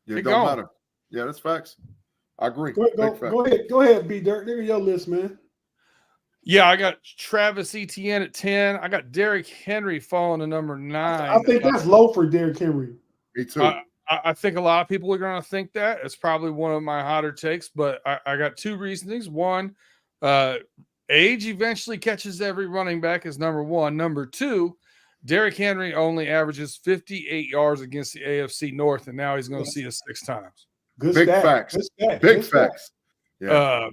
Yeah, it don't matter. Yeah, that's facts. I agree. Go ahead, B Dirt. Look at your list, man. Yeah, I got Travis Etienne at 10. I got Derrick Henry falling to number 9. I think that's low for Derrick Henry. Me too. I think a lot of people are going to think that. It's probably one of my hotter takes, but I got two reasonings. One, age eventually catches every running back is number one. Number two, Derrick Henry only averages 58 yards against the AFC North, and now he's going to see us 6 times. Good Big stat. facts. Good stat. Big Good stat. facts. Yeah.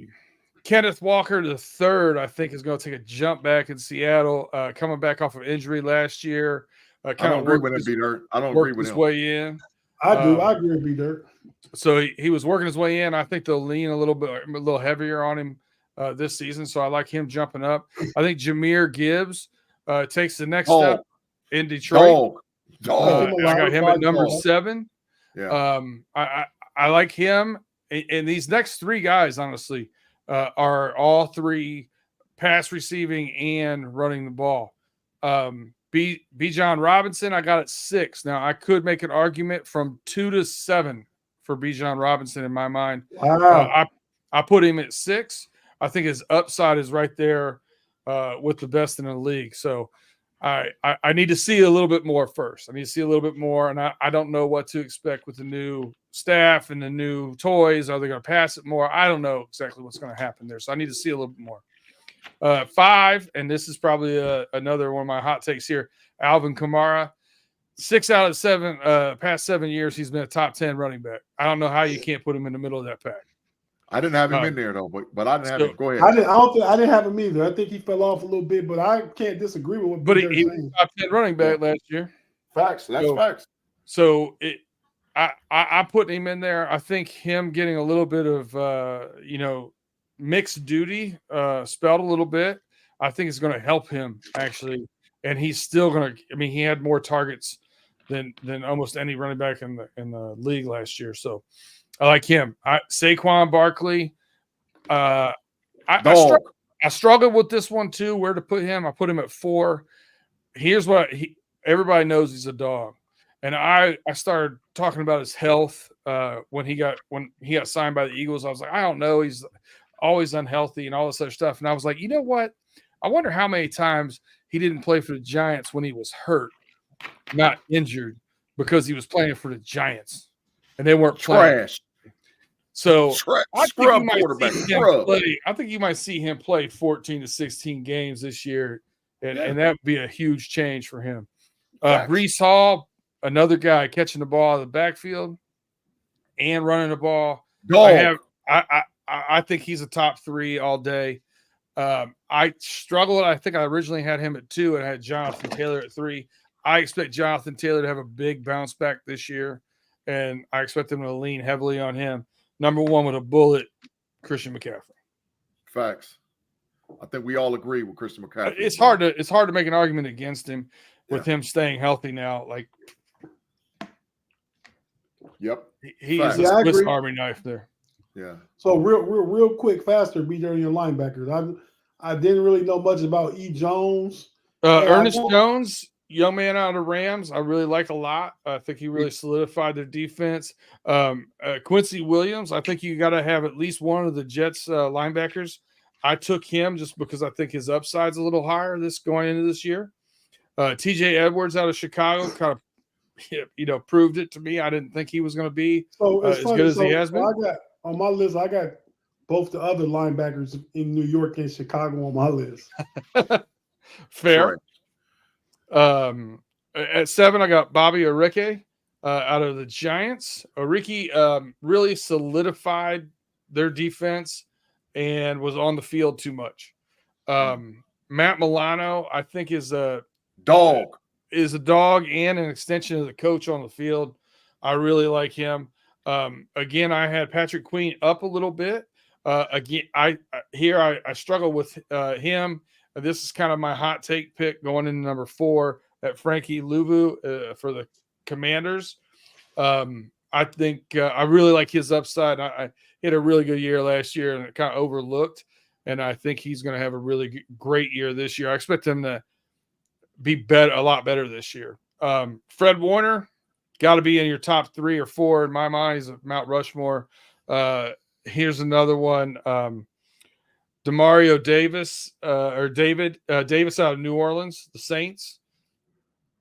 Kenneth Walker III, I think, is going to take a jump back in Seattle, coming back off of injury last year. I don't agree with him, B-Dirt. I don't agree with him. Way in. I do. I agree with B-Dirt. So he was working his way in. I think they'll lean a little heavier on him this season. So I like him jumping up. I think Jahmyr Gibbs takes the next step in Detroit. Dog. I got him at number 7. Yeah. I like him. And these next 3 guys, honestly, are all 3 pass receiving and running the ball. Bijan Robinson, I got at 6. Now, I could make an argument from 2 to 7 for Bijan Robinson in my mind. Wow. I put him at 6. I think his upside is right there with the best in the league. So I need to see a little bit more first. I need to see a little bit more, and I don't know what to expect with the new staff and the new toys. Are they going to pass it more? I don't know exactly what's going to happen there. So I need to see a little bit more. 5, and this is probably another one of my hot takes here, Alvin Kamara. 6 out of 7 past 7 years, he's been a top 10 running back. I don't know how you can't put him in the middle of that pack. I didn't have him in there though, but I didn't have him. Go ahead. I didn't have him either. I think he fell off a little bit, but I can't disagree with what. But he was top 10 running back last year. Facts. That's facts. So I put him in there. I think him getting a little bit of mixed duty spelled a little bit, I think it's going to help him actually. And he's still going to. I mean, he had more targets than almost any running back in the league last year. So I like him. Saquon Barkley. I struggled with this one too. Where to put him? I put him at 4. Here's what everybody knows: he's a dog. And I started talking about his health when he got signed by the Eagles. I was like, I don't know, he's always unhealthy and all this other stuff. And I was like, you know what? I wonder how many times he didn't play for the Giants when he was hurt, not injured, because he was playing for the Giants and they weren't playing. Trash. So I think you might see him play 14 to 16 games this year, and that would be a huge change for him. Breece Hall, another guy catching the ball out of the backfield and running the ball. I think he's a top 3 all day. I struggled. I think I originally had him at 2 and I had Jonathan Taylor at 3. I expect Jonathan Taylor to have a big bounce back this year, and I expect them to lean heavily on him. Number 1 with a bullet, Christian McCaffrey. Facts. I think we all agree with Christian McCaffrey. It's hard to make an argument against him with him staying healthy now. Like, yep, he is a Swiss Army knife there. Yeah. So real quick, faster, be during your linebackers. I didn't really know much about E. Jones. Ernest Jones, young man out of Rams, I really like a lot. I think he really solidified their defense. Quincy Williams, I think you got to have at least one of the Jets linebackers. I took him just because I think his upside's a little higher going into this year. TJ Edwards out of Chicago kind of proved it to me. I didn't think he was going to be as good as he has been. On my list, I got both the other linebackers in New York and Chicago on my list. Fair. At 7, I got Bobby Orike out of the Giants. Orike really solidified their defense and was on the field too much. Matt Milano, I think, is a dog and an extension of the coach on the field. I really like him. Again, I had Patrick Queen up a little bit. Again, I struggle with him. This is kind of my hot take pick going into number 4 at Frankie Louvu for the Commanders. I think I really like his upside. I had a really good year last year and it kind of overlooked. And I think he's going to have a really great year this year. I expect him to be a lot better this year. Fred Warner, got to be in your top 3 or 4 in my mind. He's a Mount Rushmore. Here's another one. Demario Davis Davis out of New Orleans, the Saints.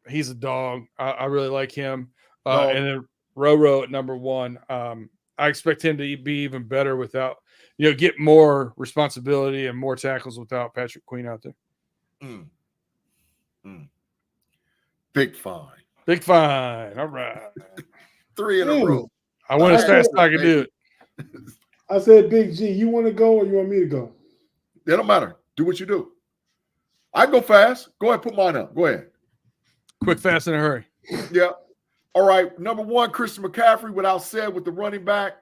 He's a dog. I really like him. And then Roro at number 1. I expect him to be even better without, get more responsibility and more tackles without Patrick Queen out there. Big fine. Big fine. All right. 3 in a row. I went as fast as I could do it. I said, Big G, you want to go or you want me to go? It don't matter. Do what you do. I go fast. Go ahead, put mine up. Go ahead. Quick, fast, in a hurry. Yeah. All right. Number 1, Christian McCaffrey, without said, with the running back.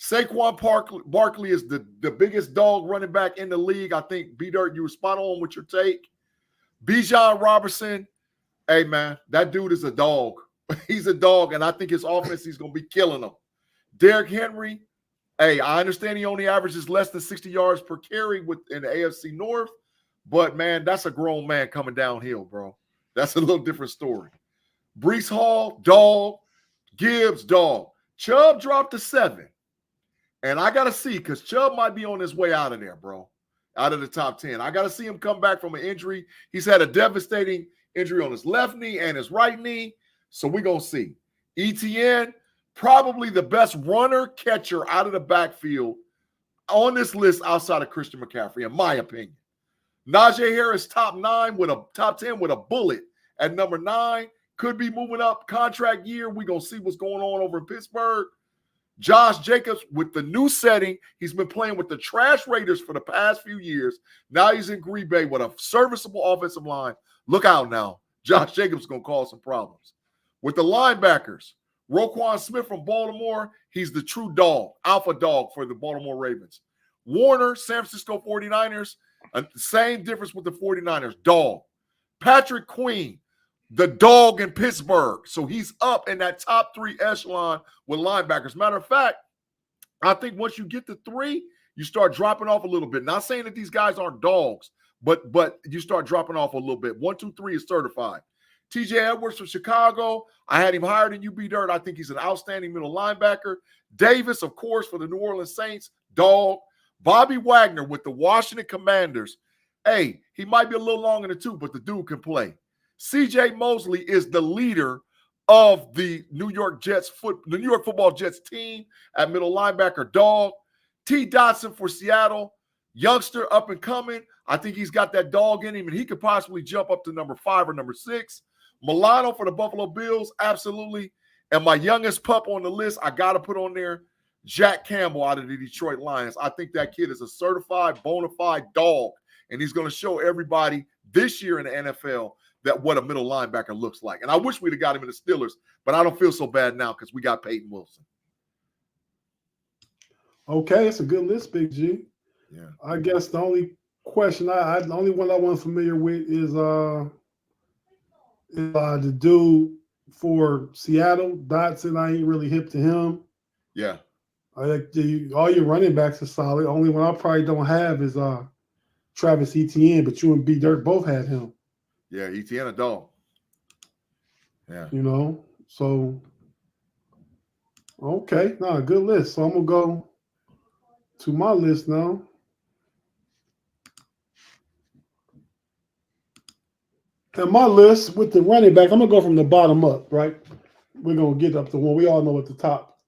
Saquon Barkley is the biggest dog running back in the league. I think, B-Dirt, you were spot on with your take. Bijan Robinson, hey, man, that dude is a dog. He's a dog, and I think his offense, he's going to be killing them. Derrick Henry, hey, I understand he only averages less than 60 yards per carry in the AFC North, but, man, that's a grown man coming downhill, bro. That's a little different story. Breece Hall, dog. Gibbs, dog. Chubb dropped to 7. And I got to see, because Chubb might be on his way out of there, bro, out of the top 10. I got to see him come back from an injury. He's had a devastating injury on his left knee and his right knee, so we're going to see. ETN, probably the best runner catcher out of the backfield on this list outside of Christian McCaffrey, in my opinion. Najee Harris, top 10 with a bullet at number 9. Could be moving up contract year. We're going to see what's going on over in Pittsburgh. Josh Jacobs, with the new setting, he's been playing with the trash Raiders for the past few years. Now he's in Green Bay with a serviceable offensive line. Look out now. Josh Jacobs is going to cause some problems. With the linebackers, Roquan Smith from Baltimore, he's the true dog, alpha dog for the Baltimore Ravens. Warner, San Francisco 49ers, same difference with the 49ers, dog. Patrick Queen, the dog in Pittsburgh. So he's up in that top 3 echelon with linebackers. Matter of fact, I think once you get to 3, you start dropping off a little bit. Not saying that these guys aren't dogs, but you start dropping off a little bit. 1, 2, 3 is certified. TJ Edwards from Chicago, I had him higher than UB Dirt. I think he's an outstanding middle linebacker. Davis, of course, for the New Orleans Saints, dog. Bobby Wagner with the Washington Commanders. Hey, he might be a little long in the tooth, but the dude can play. CJ Mosley is the leader of the New York Football Jets team at middle linebacker, dog. T. Dotson for Seattle, youngster, up and coming. I think he's got that dog in him, and he could possibly jump up to number 5 or number 6. Milano for the Buffalo Bills, absolutely. And my youngest pup on the list, I got to put on there, Jack Campbell out of the Detroit Lions. I think that kid is a certified, bona fide dog, and he's going to show everybody this year in the NFL that what a middle linebacker looks like. And I wish we'd have got him in the Steelers, but I don't feel so bad now because we got Peyton Wilson. Okay, it's a good list, Big G. Yeah. I guess the only question the only one I wasn't familiar with is the dude for Seattle, Dotson. I ain't really hip to him. Yeah. I like all your running backs are solid. Only one I probably don't have is Travis Etienne, but you and B Dirt both had him. Yeah, Etienne a dog. Yeah. You know, so okay, no, good list. So I'm gonna go to my list now. And my list with the running back, I'm gonna go from the bottom up, right? We're gonna get up to one. We all know what the top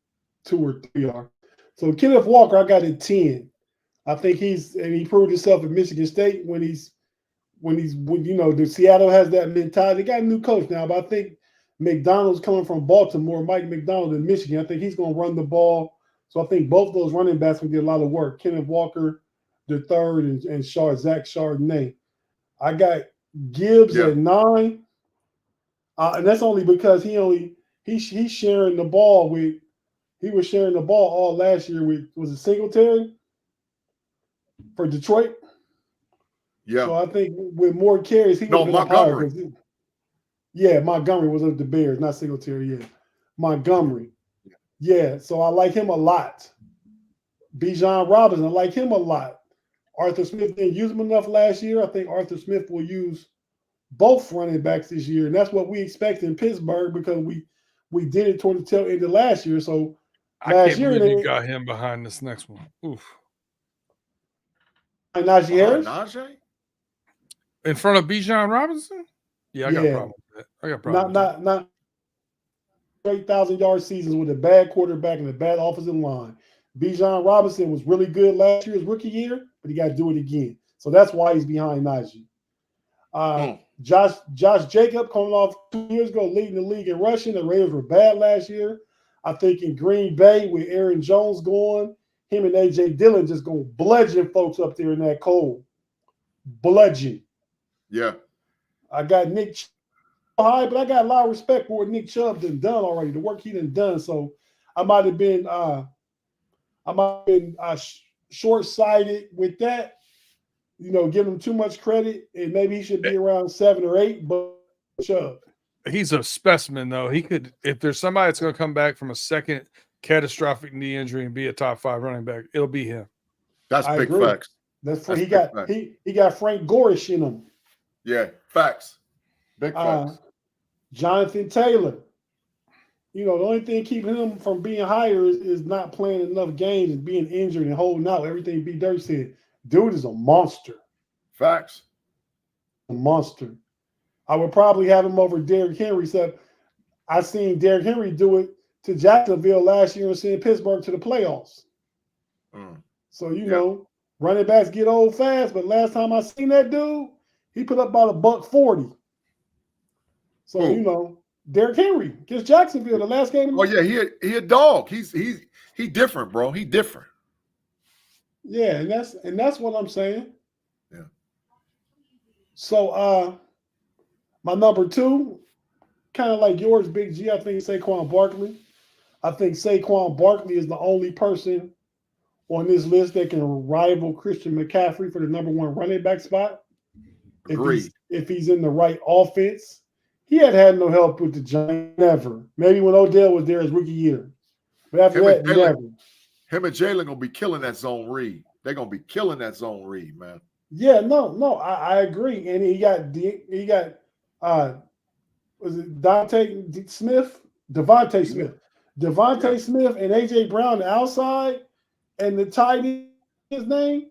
2 or 3 are. So Kenneth Walker, I got at 10. I think he proved himself at Michigan State when the Seattle has that mentality. They got a new coach now, but I think McDonald's coming from Baltimore, Mike McDonald in Michigan. I think he's going to run the ball. So I think both those running backs will get a lot of work. Kenneth Walker, the third, and Zach Chardonnay. I got Gibbs at 9, and that's only because he's sharing the ball with. He was sharing the ball all last year with, was it Singletary for Detroit? Yeah. So I think with more carries, he was Montgomery. Montgomery was of the Bears, not Singletary. Yeah, Montgomery. Yeah, so I like him a lot. Bijan Robinson, I like him a lot. Arthur Smith didn't use him enough last year. I think Arthur Smith will use both running backs this year, and that's what we expect in Pittsburgh because we did it toward the tail end of last year. So I can't believe you got him behind this next one. Oof. Najee Harris. Najee? In front of Bijan Robinson? Yeah, I got a problem with that. I got a problem. Not 8,000-yard seasons with a bad quarterback and a bad offensive line. Bijan Robinson was really good last year, his rookie year, but he got to do it again. So that's why he's behind Najee. Josh Jacob coming off 2 years ago, leading the league in rushing. The Raiders were bad last year. I think in Green Bay with Aaron Jones going, him and A.J. Dillon just going to bludgeon folks up there in that cold. Bludgeon. Yeah. I got Nick Chubb high, but I got a lot of respect for what Nick Chubb done already, the work he done. So I might have been short-sighted with that, giving him too much credit, and maybe he should be around 7 or 8, but Chubb. He's a specimen, though. He could, if there's somebody that's going to come back from a second catastrophic knee injury and be a top 5 running back, it'll be him. That's big facts. He got Frank Gorish in him. Yeah, facts. Big facts. Jonathan Taylor. The only thing keeping him from being higher is not playing enough games and being injured and holding out. Everything B. Dirt said. Dude is a monster. Facts. A monster. I would probably have him over Derrick Henry. So I seen Derrick Henry do it to Jacksonville last year and send Pittsburgh to the playoffs. So, running backs get old fast, but last time I seen that dude, he put up about $140. So, Derrick Henry against Jacksonville, the last game. Oh, yeah, he a dog. He different, bro. He different. Yeah, and that's what I'm saying. Yeah. So my number 2, kind of like yours, Big G, I think Saquon Barkley. I think Saquon Barkley is the only person on this list that can rival Christian McCaffrey for the number 1 running back spot. Agreed. If he's in the right offense. He had no help with the Giants, never. Maybe when Odell was there his rookie year. But after that, never. Him and Jalen gonna be killing that zone read. They're gonna be killing that zone read, man. Yeah, no, I agree. And he got was it Devontae Smith? Devontae Smith and AJ Brown the outside, and the tight end, his name.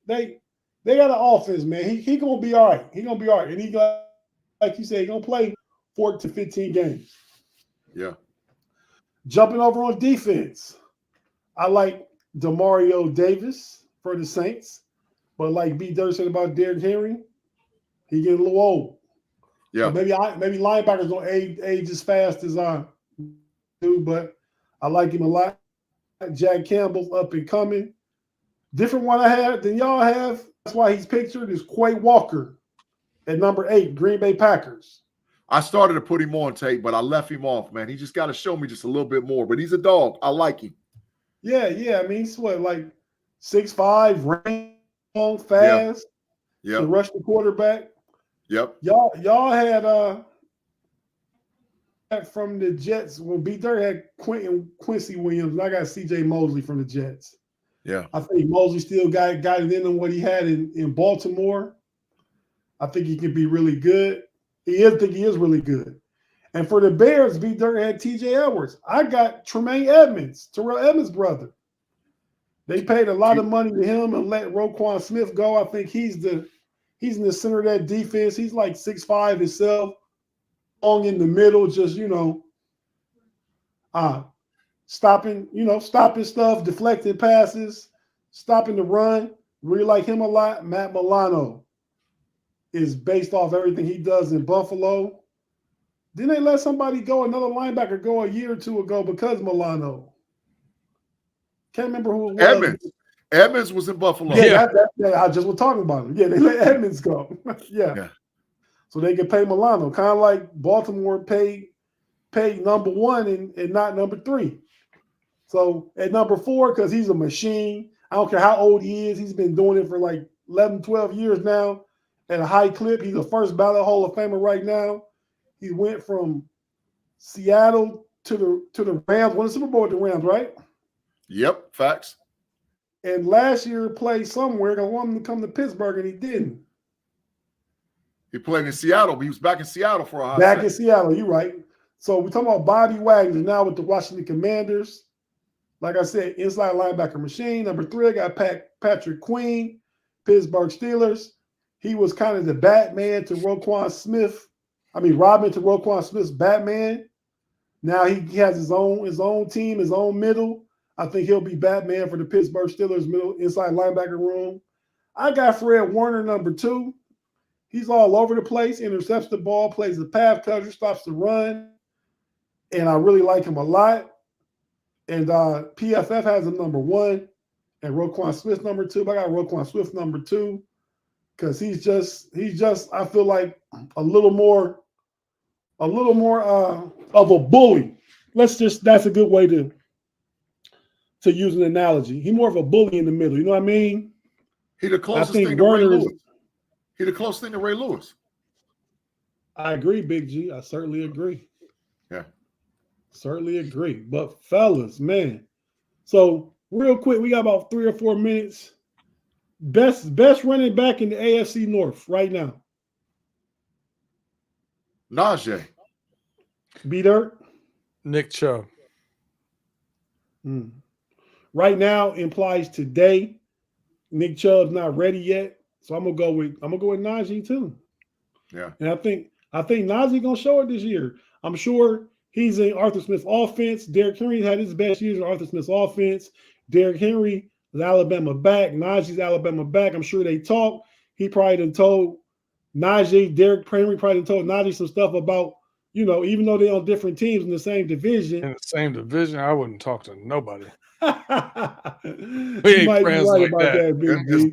They got an offense, man. He gonna be all right. He gonna be all right, and he got, like you said, he gonna play 4 to 15 games. Yeah. Jumping over on defense, I like Demario Davis for the Saints, but like B. Dirt said about Derrick Henry, he getting a little old. Yeah. So maybe linebackers don't age as fast as I do, but I like him a lot. Jack Campbell's up and coming. Different one I have than y'all have. That's why he's pictured is Quay Walker at number 8, Green Bay Packers. I started to put him on tape, but I left him off, man. He just got to show me just a little bit more. But he's a dog. I like him. Yeah. I mean, he's like 6'5", range, long, fast. Yeah. Can rush the quarterback. Yep. Y'all had from the Jets. Well, B. Dirt had Quincy Williams, and I got C.J. Mosley from the Jets. Yeah. I think Mosley still got it in him what he had in Baltimore. I think he can be really good. I think he is really good. And for the Bears, B. Dirt had T.J. Edwards. I got Terrell Edmonds' brother. They paid a lot of money to him and let Roquan Smith go. I think he's in the center of that defense. He's like 6'5" himself, long in the middle, just stopping stuff, deflecting passes, stopping the run. Really like him a lot. Matt Milano is based off everything he does in Buffalo. Didn't they let somebody go, another linebacker go a year or 2 ago because Milano? Can't remember who it was. Edmonds was in Buffalo. Yeah. I just was talking about him. Yeah, they let Edmonds go. yeah. So they could pay Milano, kind of like Baltimore paid number 1 and not number 3. So at number 4, because he's a machine, I don't care how old he is, he's been doing it for like 11, 12 years now at a high clip. He's a first ballot Hall of Famer right now. He went from Seattle to the Rams, won the Super Bowl with the Rams, right? Yep, facts. And last year played somewhere because I wanted him to come to Pittsburgh and he didn't. He played in Seattle, but he was back in Seattle for a hot second. In Seattle, you're right. So we're talking about Bobby Wagner now with the Washington Commanders. Like I said, inside linebacker machine. Number 3, I got Patrick Queen. Pittsburgh Steelers. He was kind of the Batman to Roquan Smith. I mean, Robin to Roquan Smith's Batman. Now he has his own team, his own middle. I think he'll be Batman for the Pittsburgh Steelers middle inside linebacker room. I got Fred Warner, number 2. He's all over the place, intercepts the ball, plays the pass catcher, stops the run. And I really like him a lot. And PFF has him number 1 and Roquan Smith number 2. But I got Roquan Smith number 2 because he's just I feel like a little more of a bully. That's a good way to use an analogy. He's more of a bully in the middle. You know what I mean? He the closest thing to Ray Lewis. He the closest thing to Ray Lewis. I agree, Big G. I certainly agree. Yeah. Certainly agree. But fellas, man. So real quick, we got about 3 or 4 minutes. Best running back in the AFC North right now. Najee. B-Dirt. Nick Chubb. Right now implies today. Nick Chubb's not ready yet. So I'm gonna go with Najee too. Yeah. And I think Najee gonna show it this year. I'm sure he's in Arthur Smith's offense. Derrick Henry had his best years in Arthur Smith's offense. Derrick Henry is Alabama back. Najee's Alabama back. I'm sure they talk. He probably done told Najee, Derrick Henry probably done told Najee some stuff about, even though they're on different teams in the same division. In the same division, I wouldn't talk to nobody. We ain't friends like that.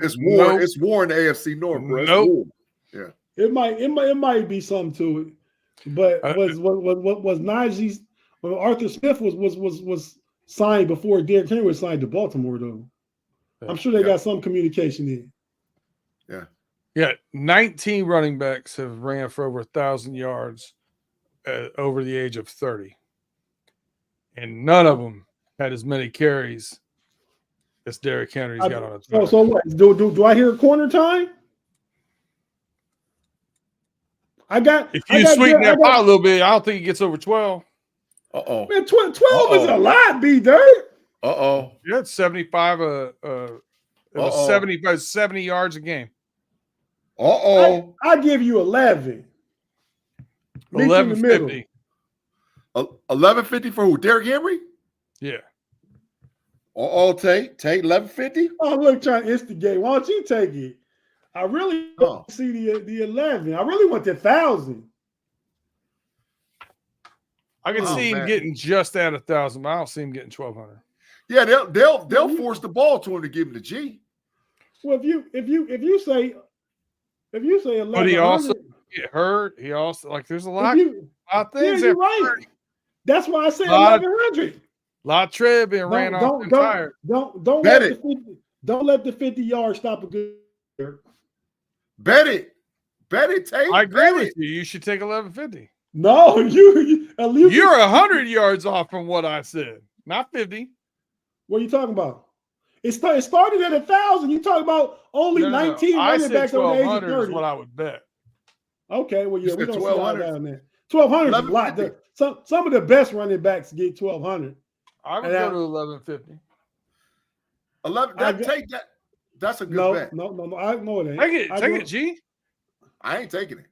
It's war in the AFC North, bro. Nope. Yeah. It might be something to it. But was Najee's when Arthur Smith was signed before Derrick Henry was signed to Baltimore though? I'm sure they got some communication in. Yeah. Yeah, 19 running backs have ran for over 1,000 yards over the age of 30. And none of them had as many carries as Derrick Henry's got on his back. So what? Do I hear corner time? If you sweeten that pot a little bit, I don't think he gets over 12. Uh-oh. Man, 12 is a lot, B-Dirt. Uh-oh. Yeah, it's 75 it was 70 yards a game. Uh-oh. I give you 11. 1150. 1150 for who? Derrick Henry? Yeah. Tate 1150. Oh, look, trying to instigate. Why don't you take it? I really don't see the 11. I really want the 1,000. I can see him getting just at 1,000, but I don't see him getting 1,200. Yeah, they'll force the ball to him to give him the G. Well, if you say 11, but he also get hurt. He also there's a lot of things. Yeah, you're right. That's why I said 1,100. Latrell being ran off and tired. Don't let the 50 yards stop a good. Bet it, Tate. I agree with you. You should take 1150. No, you're 100 yards off from what I said, not 50. What are you talking about? It started at 1,000. You talking about only 19 running backs over the age of 30. Is what I would bet. Okay, well, yeah, we don't see all down there. 1,200 is a lot. Some of the best running backs get 1,200. I would go to 1150. 11. Take that. That's a good bet. No. I know it ain't. Take it, G. I ain't taking it.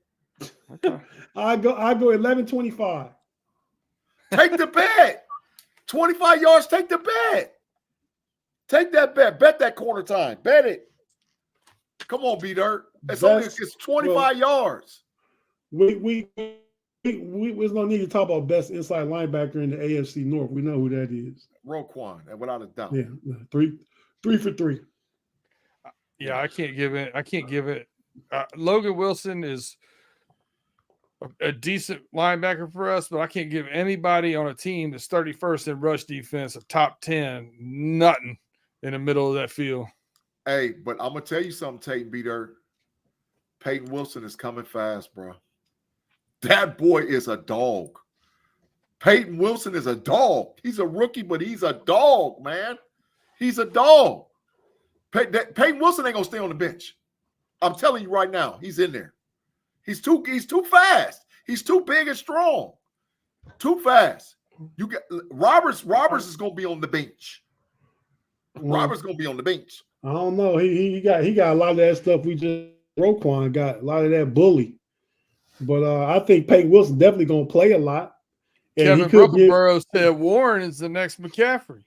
Okay. I go 1125. Take the bet. 25 yards. Take the bet. Take that bet. Bet that corner time. Bet it. Come on, B-Dirt. It's 25 yards. There's no need to talk about best inside linebacker in the AFC North. We know who that is. Roquan, without a doubt. Yeah, 3 for 3. Yeah, I can't give it. Logan Wilson is a decent linebacker for us, but I can't give anybody on a team that's 31st in rush defense a top 10, nothing in the middle of that field. Hey, but I'm going to tell you something, Tate B-Dirt. Peyton Wilson is coming fast, bro. That boy is a dog. Peyton Wilson is a dog. He's a rookie, but he's a dog, man. He's a dog. Peyton Wilson ain't going to stay on the bench. I'm telling you right now, he's in there. He's too fast. He's too big and strong. Too fast. You get Roberts is going to be on the bench. Robert's gonna be on the bench. I don't know. He got a lot of that stuff. We just Roquan got a lot of that bully, but I think Peyton Wilson definitely gonna play a lot. And Kevin he could Brookleborough said Warren is the next McCaffrey.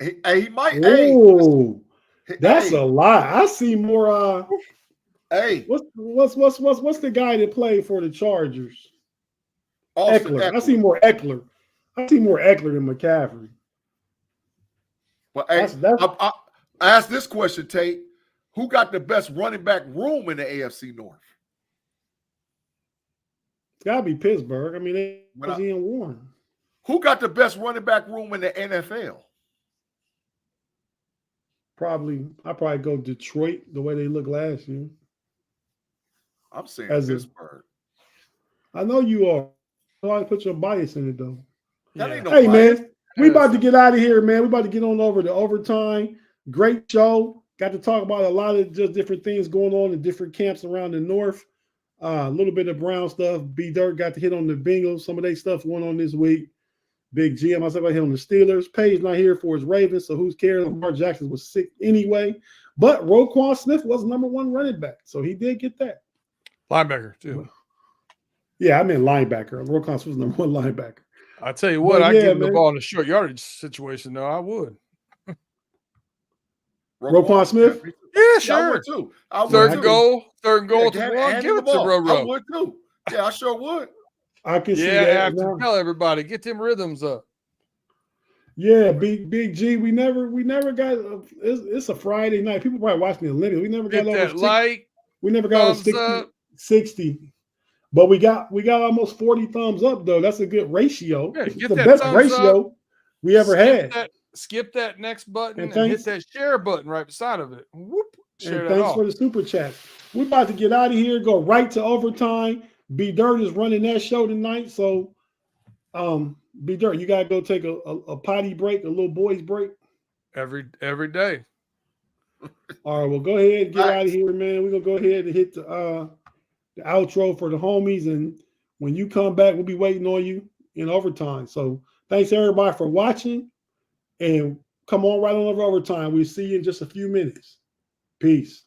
He might. Oh, Hey, that's a lot. I see more. Hey, What's the guy that played for the Chargers? Austin Eckler. I see more Eckler. I see more Eckler than McCaffrey. But hey, That's I ask this question, Tate. Who got the best running back room in the AFC North? it's gotta be Pittsburgh. I mean, they was in Warren. Who got the best running back room in the NFL? I probably go Detroit the way they looked last year. I'm saying Pittsburgh. Pittsburgh. I know you are. I like to put your bias in it though. That ain't no Hey bias. man, we about to get out of here, man. We about to get on over to overtime. Great show. Got to talk about a lot of just different things going on in different camps around the North. A little bit of Brown stuff. B Dirt got to hit on the Bengals. Some of their stuff going on this week. Big G, myself got hit on the Steelers. Page not here for his Ravens, so who's caring? Lamar Jackson was sick anyway. But Roquan Smith was number one running back, so he did get that. Linebacker, too. Yeah, I meant linebacker. Roquan Smith was number one linebacker. I tell you what, But I yeah, give him man. the ball in a short yardage situation, though. I would. Roquan Smith? Yeah, sure. I would too. Third and goal to hand one. Give the it to ball. I Roro. would too. Yeah, I sure would. I can see Yeah, I that. have to now. tell everybody, get them rhythms up. Yeah, Big G. We never got. It's a Friday night. People probably watching the Olympics. We never got Hit over that 60. like, We never got over thumbs 60, up. 60. But we got almost 40 thumbs up though. That's a good ratio. Yeah, It's get the that best thumbs ratio we ever had. Skip that next button And and hit that share button right beside of it. Whoop, share And that thanks off. for the super chat. We're about to get out of here. Go right to overtime. B Dirt is running that show tonight, so B Dirt, you gotta go take a potty break, a little boys break. Every day. All right, well, go ahead and get out of here, man. We're gonna go ahead and hit the outro for the homies, and when you come back, we'll be waiting on you in overtime. So thanks everybody for watching, and come on right on over overtime. We'll see you in just a few minutes. Peace.